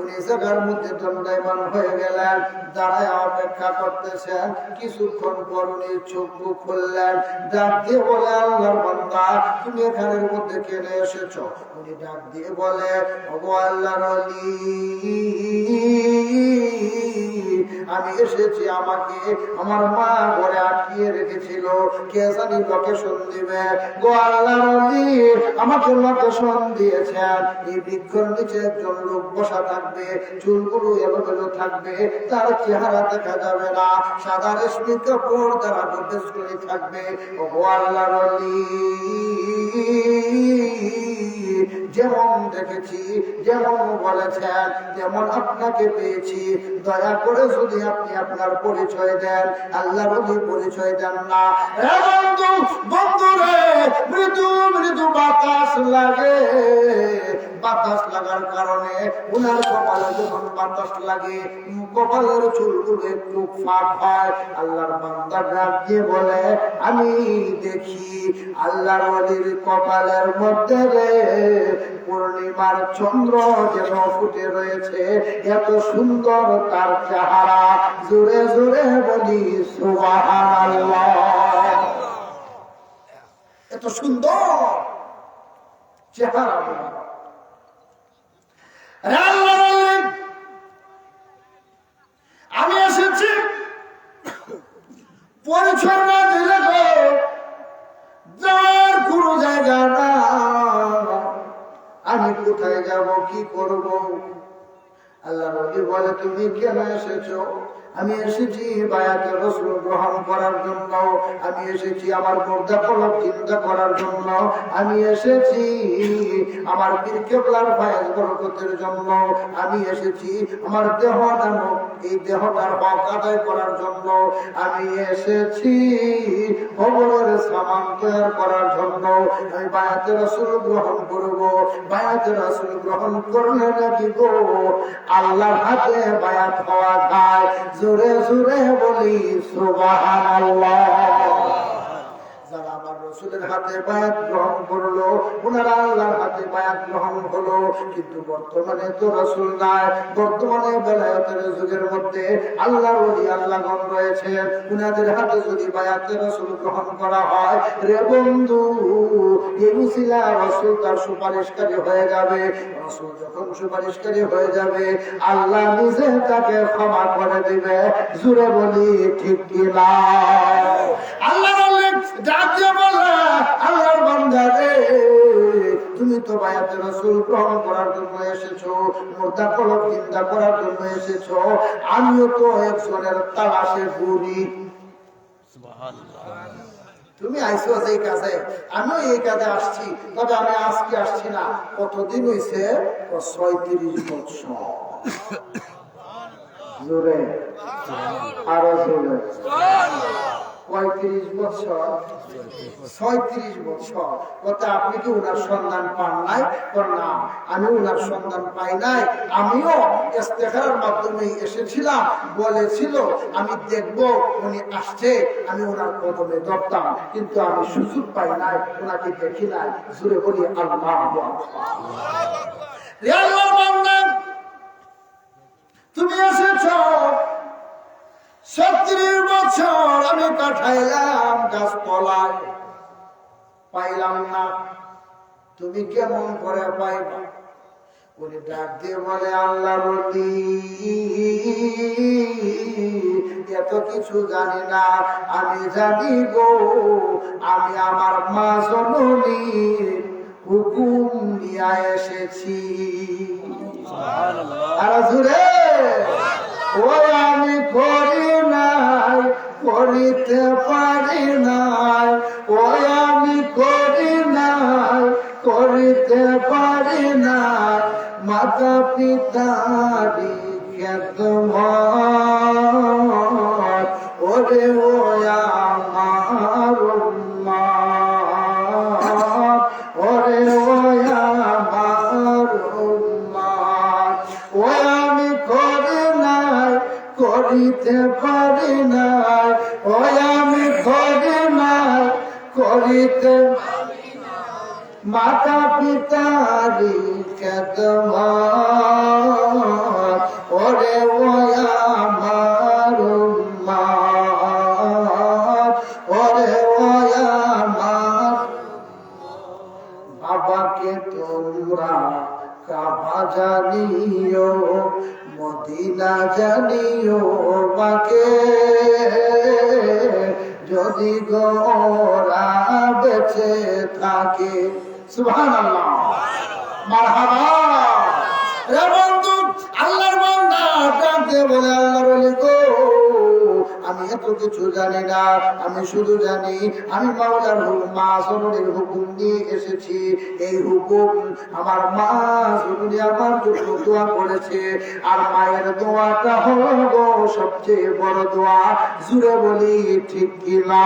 উনি জায়গার মধ্যে দণ্ডায়মান হয়ে গেলেন, দাঁড়ায় অপেক্ষা করতেছেন। কিছুক্ষণ পর উনি চোখ খুললেন, ডাক দিয়ে বলে, আল্লাহর বান্দা তুমি এখানের মধ্যে কেন এসেছ? উনি ডাক দিয়ে বলে, ওগো আল্লাহর ওলি, আমি এসেছি, আমাকে আমার মা ঘরে আটকিয়ে রেখেছিল, কে জানি লোকেশন দিবে। গো আল্লাহর ওলি, আমাকে লোকেশন দিয়েছেন, এই বৃক্ষের নিচে একজন লোক বসা থাকবে, চুলগুলো এলোমেলো থাকবে, তার চেহারা দেখা যাবে না, সাদা রেশমি কাপড় দ্বারা গদ্দেশ করে থাকবে। ও আল্লাহর ওলি, যেমন দেখেছি, যেমন বলেছেন, যেমন আপনাকে পেয়েছি, দয়া করে যদি আপনি আপনার পরিচয় দেন। আল্লাহর ওলি পরিচয় দেন না। বন্ধু রে, মৃদু মৃদু বাতাস লাগে, বাতাস বাতাস লাগার কারণে উনার কপালে যখন বাতাস লাগে কপালের চুলগুলো একটু ফাঁক হয়। আল্লাহর বান্দা ডাক দিয়ে বলে, আমি দেখি আল্লাহর ওলির কপালের মধ্যে রে পূর্ণিমার চন্দ্র যেন ফুটে রয়েছে, এত সুন্দর তার চেহারা। জোরে জোরে বলি সুবহানাল্লাহ। এত সুন্দর চেহারা। আমি এসেছি পরিচ্ছন্ন দিলে যাওয়ার কোন জায়গা না, আমি কোথায় যাব, কি করব? আল্লাহ নবী বলে, তুমি কেন এসেছো? আমি এসেছি বায়াতে রাসূল গ্রহণ করার জন্য, আমি এসেছি আমার মুর্দা কলব চিন্তা করার জন্য, আমি এসেছি আমার পীর কেবলার ফয়েজ বরকতের জন্য, আমি এসেছি আমার দেহ নামক এই দেহটার হক আদায় করার জন্য, আমি এসেছি কবরের সামান তৈরি করার জন্য। আমি বায়াতে রাসূল গ্রহণ করব। বায়াতে রাসূল গ্রহণ করলে নাকি গো আল্লাহর হাতে বায়াত হওয়া যায়। জোরে জোরে বলি সুবহানাল্লাহ। যারা আমার রাসূলের হাতে বায়াত গ্রহণ করলো, ওনারা আল্লাহর হাতে বায়াত গ্রহণ হলো। কিন্তু বর্তমানে তো রাসূল নাই, বর্তমানে বেলায়েতের যুগের মধ্যে আল্লাহর ওলি আল্লাহগণ রয়েছে, ওনাদের হাতে যদি বায়াতের রাসূল গ্রহণ করা হয়, রে বন্ধু এই উসিলা রাসূল তার সুপারিশকারী হয়ে যাবে। রাসূল যখন সুপারিশকারী হয়ে যাবে, আল্লাহ নিজে তাকে ক্ষমা করে দিবে। জোরে বলি ঠিক কি না? আল্লাহ আল্লাহর বান্দা রে, তুমি তো বায়াতে রাসূল গ্রহণ করার জন্য এসেছো, মুর্দা কলব চিন্তা করার জন্য এসেছো, আমিও তো একজনের তালাশে ঘুরি। তুমি আইছো এই কাজে, আমিও এই কাজে আসছি, তবে আমি আজকে আসছি না। কতদিন হয়েছে? 36 বছর। জোরে আরো জোরে। 35 বছর, 36 বছর। কথা, আপনি কি উনার সন্ধান পান নাই? না, আমি উনার সন্ধান পাই নাই। আমিও ইস্তেখারার মাধ্যমে এসেছিলাম, বলেছিল আমি দেখব উনি আসছে, আমি ওনার কদমে ধরতাম, কিন্তু আমি সুযোগ পাই নাই, ওনাকে দেখি নাই। জুড়ে বলি আল্লাহু আকবার। তুমি এসেছো 36 বছর, আমি কাটাইলাম গাছতলায়, পাইলাম না। তুমি কেমন করে পাইবা? উনি ডাক দিয়ে বলে, আল্লাহর ওলি, এত কিছু জানি না, আমি জানি গো, আমি আমার মা জননীর হুকুম নিয়ে এসেছি। আর জুড়ে ওই আমি করি নাই, করিতে পারি নাই, ওই আমি করি নাই, করিতে পারি নাই, মাতা পিতারি খেদমত, ওরে ও আমার উম্মত, ওরে ও আমার উম্মত, ওই আমি করি নাই, করিতে পারি নাই, ওই আমি করি নাই, করিতে মাতা পিতারি খেদমত, ওরে ও আমার উম্মত, ওরে ও আমার। বাবাকে তোমরা কাবা জানিও, মদিনা জানিও বাকে, যদি গোরা বেঁচে থাকে। সুবহানাল্লাহ, মারহাবা। রে বন্ধু, আল্লাহর বান্দা ডাকতে বলে, আল্লাহর ওলি গো, আমি এত কিছু জানি না, আমি শুধু জানি আমি মাওলার মা জননীর হুকুম নিয়ে এসেছি। এই হুকুম আমার মা জননী আমার জন্য দোয়া করেছে, আর মায়ের দোয়াটা হলো সবচেয়ে বড় দোয়া। জুড়ে বলি ঠিক কি না?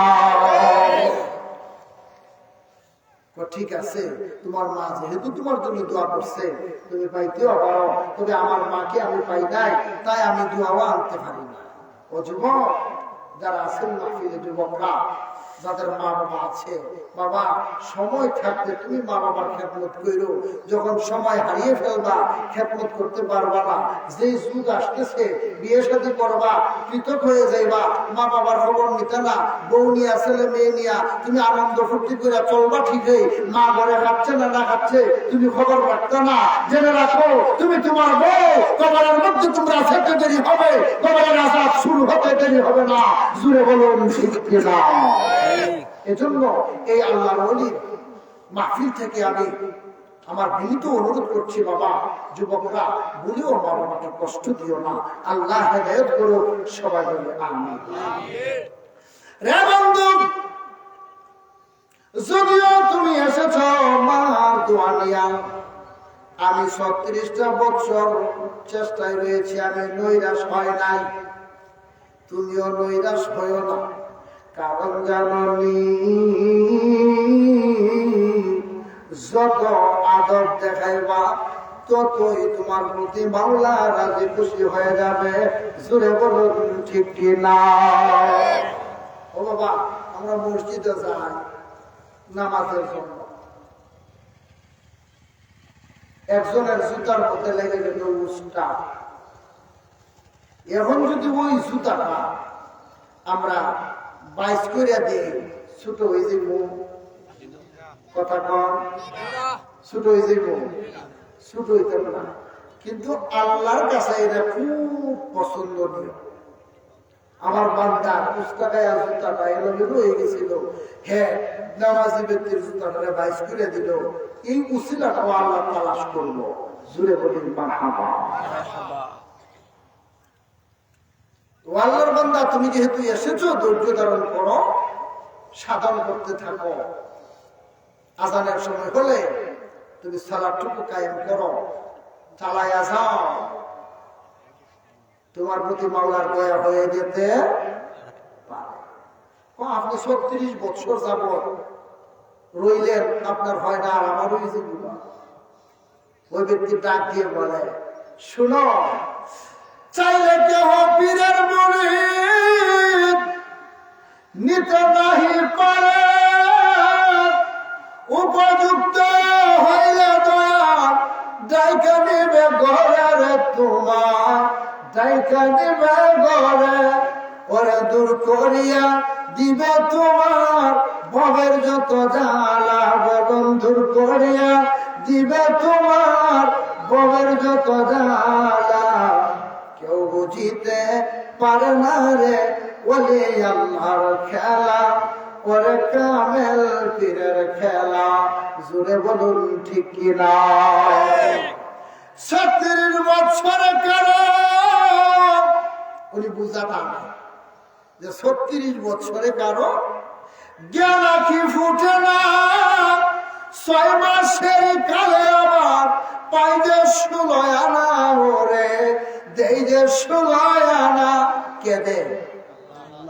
ঠিক আছে, তোমার মা যেহেতু তোমার জন্য দোয়া করছে তুমি পাইতেও পারো, তবে আমার মাকে আমি পাই নাই, তাই আমি দোয়াও আনতে পারি না। ও যুবক যারা আছেন মাহফিলে, যুবকরা যাদের মা বাবা আছে, বাবা সময় থাকতে তুমি মা বাবার খেদমত করো। যখন সময় হারিয়ে ফেলবা, খেদমত করতে পারবা না, যেই যুগ আসতেছে বিয়ে শাদী করবা, পৃথক হয়ে যাইবা, মা বাবার খবর নিতে না, বউ নিয়া ছেলে মেয়ে নিয়া তুমি আনন্দ ফুর্তি করে চলবা ঠিকই, মা ঘরে খাচ্ছে না না খাচ্ছে তুমি খবর রাখতে না। জেনে রাখো তুমি তোমার বউ কবরের মধ্যে তোমরা থাকতে দেরি হবে, কবরের আযাব শুরু হতে দেরি হবে না। জুড়ে বলুন ঠিক কিনা? এজন্য এই আল্লাহর ওলির মাহফিল থেকে আমি আমার বিনীত অনুরোধ করছি, বাবা যুবকরা বলিও মা বাবাকে কষ্ট দিও না, আল্লাহ হেদায়েত করো, সবাই বলে আমিন। রে বন্ধু, যদিও তুমি এসেছো মার দোয়া নিয়া, আমি 36টা বছর চেষ্টায় রয়েছি, আমি নৈরাশ হয় নাই, তুমিও নৈরাশ হইও না। কারণ জানি যত আদর দেখাইবা ততই তোমার প্রতি মাওলা রাজি খুশি হয়ে যাবে। জোরে বলুন ঠিক কি না? ও বাবা, আমরা মসজিদে যাই নামাজের জন্য, একজনের জুতার মধ্যে লেগে গেল উস্টা। এখন যদি ওই জুতাটা আমরা 22 করে দিই, ছোট হয়ে যাব, কথা কম, ছোট হয়ে যাব, ছোট হইতে না, কিন্তু আল্লাহর কাছে এটা খুব পছন্দনীয়। আমার বান্দা পুস্তকায় জুতাটা এভাবে রয়ে গেছিল, হ্যাঁ নামাজি ব্যক্তির জুতাটা 22 করে দিল, এই উসিলাটাও আল্লাহ তালাশ করলো। জুড়ে বলি মারহাবা। আল্লাহর বান্দা, তুমি যেহেতু এসেছো ধৈর্য ধারণ করো, সাধন করতে থাকো। আজানের সময় হলে তুমি সালাতটুকু কায়েম করো, চালায়া যাও, তোমার প্রতি মাওলার দয়া হয়ে যেতে পারে। আপনি 36 বছর যাবত রইলেন, আপনার হয় না, আর আমার ওই যে ওই ব্যক্তি ডাক দিয়ে বলে, শুনো, চাইলে কেহ পীরের মুরিদ নিতে নাহি পারে, উপযুক্ত হইলে দয়া ডাইকা নিবে ঘরে, তোমার ডাইকা নিবে ঘরে, ওরে দূর করিয়া দিবে তোমার ভবের যত জ্বালা, বদন দূর করিয়া দিবে তোমার ভবের যত জ্বালা। কেউ বুঝিতে পারে না রে ওলি আল্লাহর খেলা, ওরে কামেল পীরের খেলা। জোরে বলুন ঠিক কিনা? 36 বছরে কারো উনি বুঝাটা না যে 36 বছরে কারো জ্ঞান আঁখি ফুটে না, 6 মাসের কালে আবার পাই যে 16 আনা, ওরে দেই যে 16 আনা। কে দে?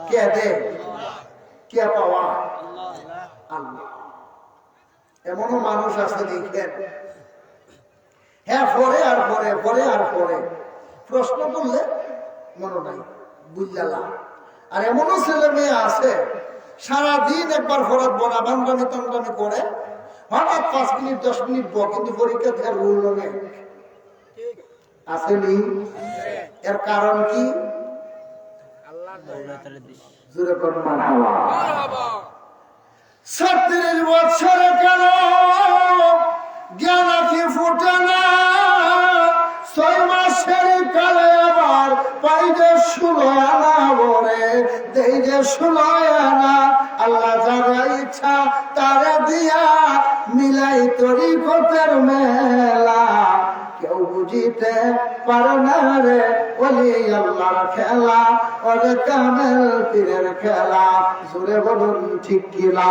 কে দে? কে পাওয়া? আল্লাহ। এমনও মানুষ আছে দেখেন, হ্যাঁ পরে আর পরে, পরে আর পরে, প্রশ্ন করলে মনে নাই, বুঝলা। আর এমনও ছেলে মেয়ে আছে সারাদিন একবার ফরাত বনা বান্দানি তন্দানি করে, হঠাৎ 5 মিনিট 10 মিনিট কিন্তু পরীক্ষা থেকে রুল লগে আসেনি। এর কারণ কি? জোরে কর মারহাবা। 36 বছরে কেন জ্ঞান আঁখি ফুটে না, 6 মাসের কালে আবার পাই যে 16 আনা, বলে দেই যে 16 আনা। আল্লাহ যারা ইচ্ছা তারা দিয়া মিলাই তরিকতের মেলা, কেউ বুঝিতে পারে না রে ওলি আল্লাহর খেলা, ওরে কামেল পীরের খেলা। জোরে বলুন ঠিক কিনা?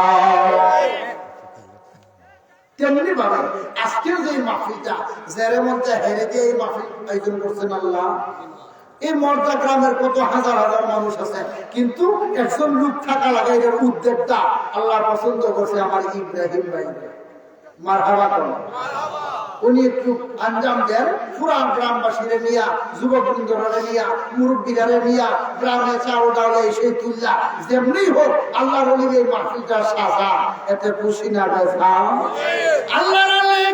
তেমনি ভাবে আজকের যে মাহফিলটা যারে মধ্যে হেরে দিয়ে এই মাহফিল আয়োজন করছেন আল্লাহ, এই মর্দা গ্রামের কত হাজার হাজার মানুষ আছে, কিন্তু একজন লোক থাকা লাগে, এর উদ্যোগটা আল্লাহ পছন্দ করছে আমার ইব্রাহিম ভাই। মারহাবা করেন। উনি একটু আঞ্জাম দেন পুরা গ্রামবাসীরে নিয়া, যুবকবৃন্দরে নিয়া, মুরব্বীরারে নিয়া, গ্রামে চাউল ডাউলে এসে তুললা, যেমনি হোক আল্লাহর ওলির এই মাহফিলটা সাজা, এতে খুশি না বেজা? আল্লাহর ওলি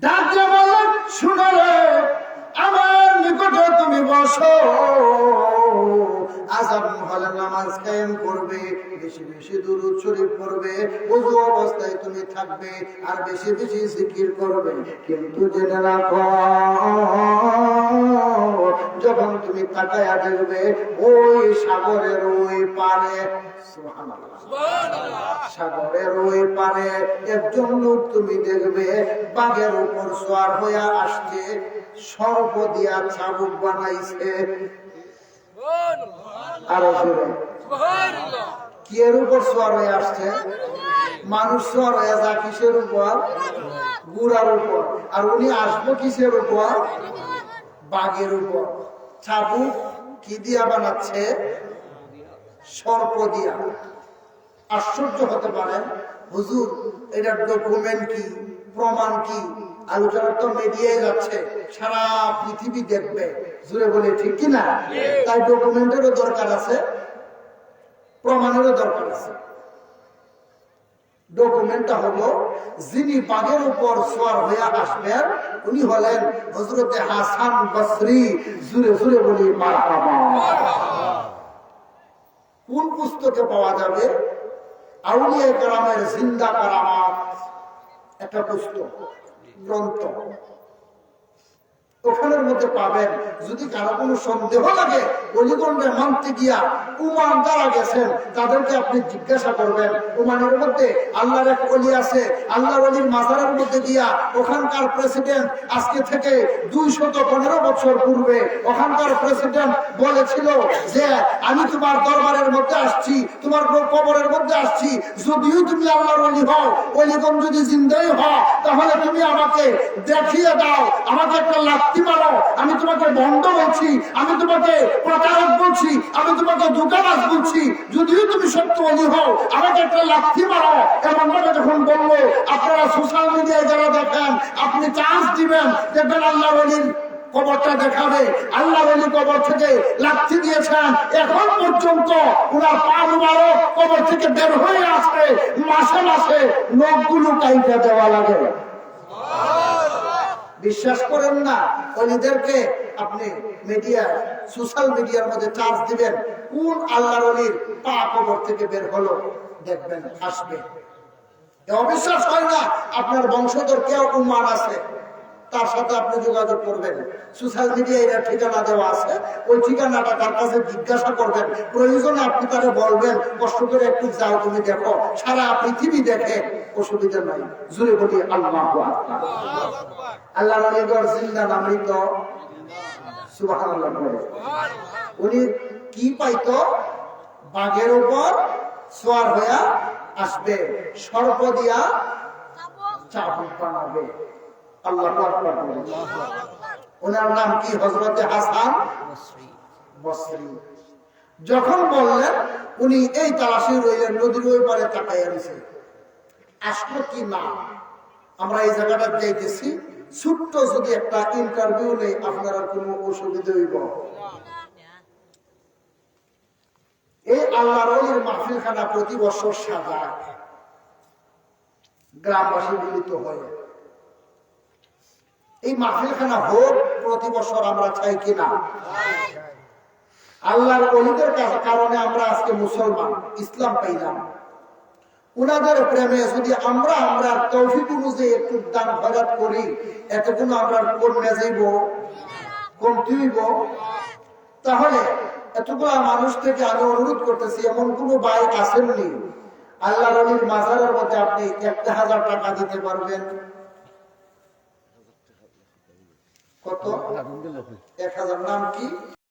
ডাক দিয়ে বলেন, শুনো রে, আমার নিকটে তুমি বসো, আযান হলে নামাজ কায়েম করবে, বেশি বেশি দুরূদ শরীফ পড়বে, ওযু অবস্থায় তুমি থাকবে, আর বেশি বেশি জিকির করবে। কিন্তু জেনে রাখো, যখন তুমি তাকায়া দেখবে ওই সাগরের ওই পারে, সুবহানাল্লাহ, সাগরের ওই পারে একজন লোক তুমি দেখবে বাঘের উপর সওয়ার হইয়া আসছে, সর্প দিয়া চাবুক বানাইছে। আরো জোরে কি এর উপর সওয়ার হয়ে আসছে? মানুষ সওয়ার হয়ে যা কিসের উপর? ঘোড়ার উপর। আর উনি আসবো কিসের উপর? বাঘের উপর। চাবুক কি দিয়া বানাচ্ছে? সর্প দিয়া। আশ্চর্য হতে পারেন, হুজুর এটার ডকুমেন্ট কি, প্রমাণ কি? আলোচনা তো মিডিয়ায় যাচ্ছে, সারা পৃথিবী দেখবে, জুড়ে বলে ঠিক কিনা? তাই ডকুমেন্টেরও দরকার আছে, প্রমাণেরও দরকার আছে। ডকুমেন্টটা হলো, যিনি বাঘের উপর সওয়ার হয়ে আসবেন উনি হলেন হযরতে হাসান বসরি। জুড়ে জুড়ে বলি মারহাবা। কোন পুস্তকে পাওয়া যাবে? আউলিয়া কেরামের জিন্দা কারামাত, একটা পুস্তক, গ্রন্থ, ওখানের মধ্যে পাবেন। যদি কারো কোনো সন্দেহ লাগে, অলিগঞ্জে মানতে গিয়া উমান যারা গেছেন তাদেরকে আপনি জিজ্ঞাসা করবেন, উমানের মধ্যে আল্লাহর এক ওলি আছে, আল্লাহর ওলির মাজারের মধ্যে গিয়া ওখানকার প্রেসিডেন্ট আজকে থেকে 215 বছর পূর্বে ওখানকার প্রেসিডেন্ট বলেছিল যে আমি তোমার দরবারের মধ্যে আসছি, তোমার কবরের মধ্যে আসছি, যদিও তুমি আল্লাহর ওলি হও, অলিগঞ্জ যদি জিন্দাই হও, তাহলে তুমি আমাকে দেখিয়ে দাও, আমাকে একটা লাথি মারো, আমি তোমাকে বন্ধ বলছি, আমি তোমাকে প্রতারক বলছি, আমি তোমাকে ধোঁকাবাজ বলছি, যদিও তুমি সত্য ওলি হও, আমাকে একটা লাথি মারো। এমন ভাবে যখন বললো, আপনারা সোশ্যাল মিডিয়ায় যারা দেখেন, আপনি চান্স দিবেন, দেখবেন আল্লাহর ওলির কবরটা দেখাবে, আল্লাহর ওলি কবর থেকে লাথি দিয়েছেন, এখন পর্যন্ত ওনার পা মুবারক কবর থেকে বের হয়ে আসবে, মাসে মাসে নখগুলো কাইটা দেওয়া লাগে। বিশ্বাস করেন না? ওলিদেরকে আপনি মিডিয়া, সোশ্যাল মিডিয়ার মধ্যে চার্জ দিবেন, কোন আল্লাহর ওলির পা কবর থেকে বের হলো, দেখবেন আসবে। অবিশ্বাস হয় না? আপনার বংশধর কেউ উম্মান আছে, তার সাথে আপনি যোগাযোগ করবেন, সোশ্যাল মিডিয়ায় এর ঠিকানা দেওয়া আছে, ওই ঠিকানাটা তার কাছে জিজ্ঞাসা করবেন, প্রয়োজনে আপনি তারে বলবেন কষ্ট করে একটু যাও, তুমি দেখো, সারা পৃথিবী দেখে, অসুবিধা নাই। জুড়ে বলি আল্লাহু আকবার। আল্লাহর ওলিগর জিন্দা নামৃত, সুবহানাল্লাহ বলে। উনি কি পাইতো? বাঘের উপর সওয়ার হয়ে আসবে, সর্প দিয়া চাবুক বানাবে। আল্লাহু আকবার বলে। ওনার নাম কি? হযরতে হাসান বসরি। যখন বললেন, উনি এই তালাশে রইলেন, নদীর ওই পারে তাকাইয়া রয়েছে, আসলো কি না। আমরা এই জায়গাটা যাইতেছি, ছোট্ট যদি একটা ইন্টারভিউ নেই, আপনারা কোনো অসুবিধা হইব? এই আল্লাহর ওলির মাহফিলখানা প্রতি বছর সাজায়, গ্রামবাসী মিলিত হয়ে। এই মাহফিলখানা হোক প্রতি বছর, আমরা চাই কিনা? আল্লাহর ওলিদের কারণে আমরা আজকে মুসলমান, ইসলাম পাইলাম। উনাদের প্রেমে যদি আমরা তৌফিক অনুযায়ী একটু দান খয়রাত করি, এত কোনো আমরা কমে যাইব, কমতি হইব? তাহলে এতগুলা মানুষ থেকে আমি অনুরোধ করতেছি, এমন কোনো ভাই আসেননি আল্লাহর ওলির মাজারের মধ্যে আপনি 1000 টাকা দিতে পারবেন? কত? 1000। নাম কি?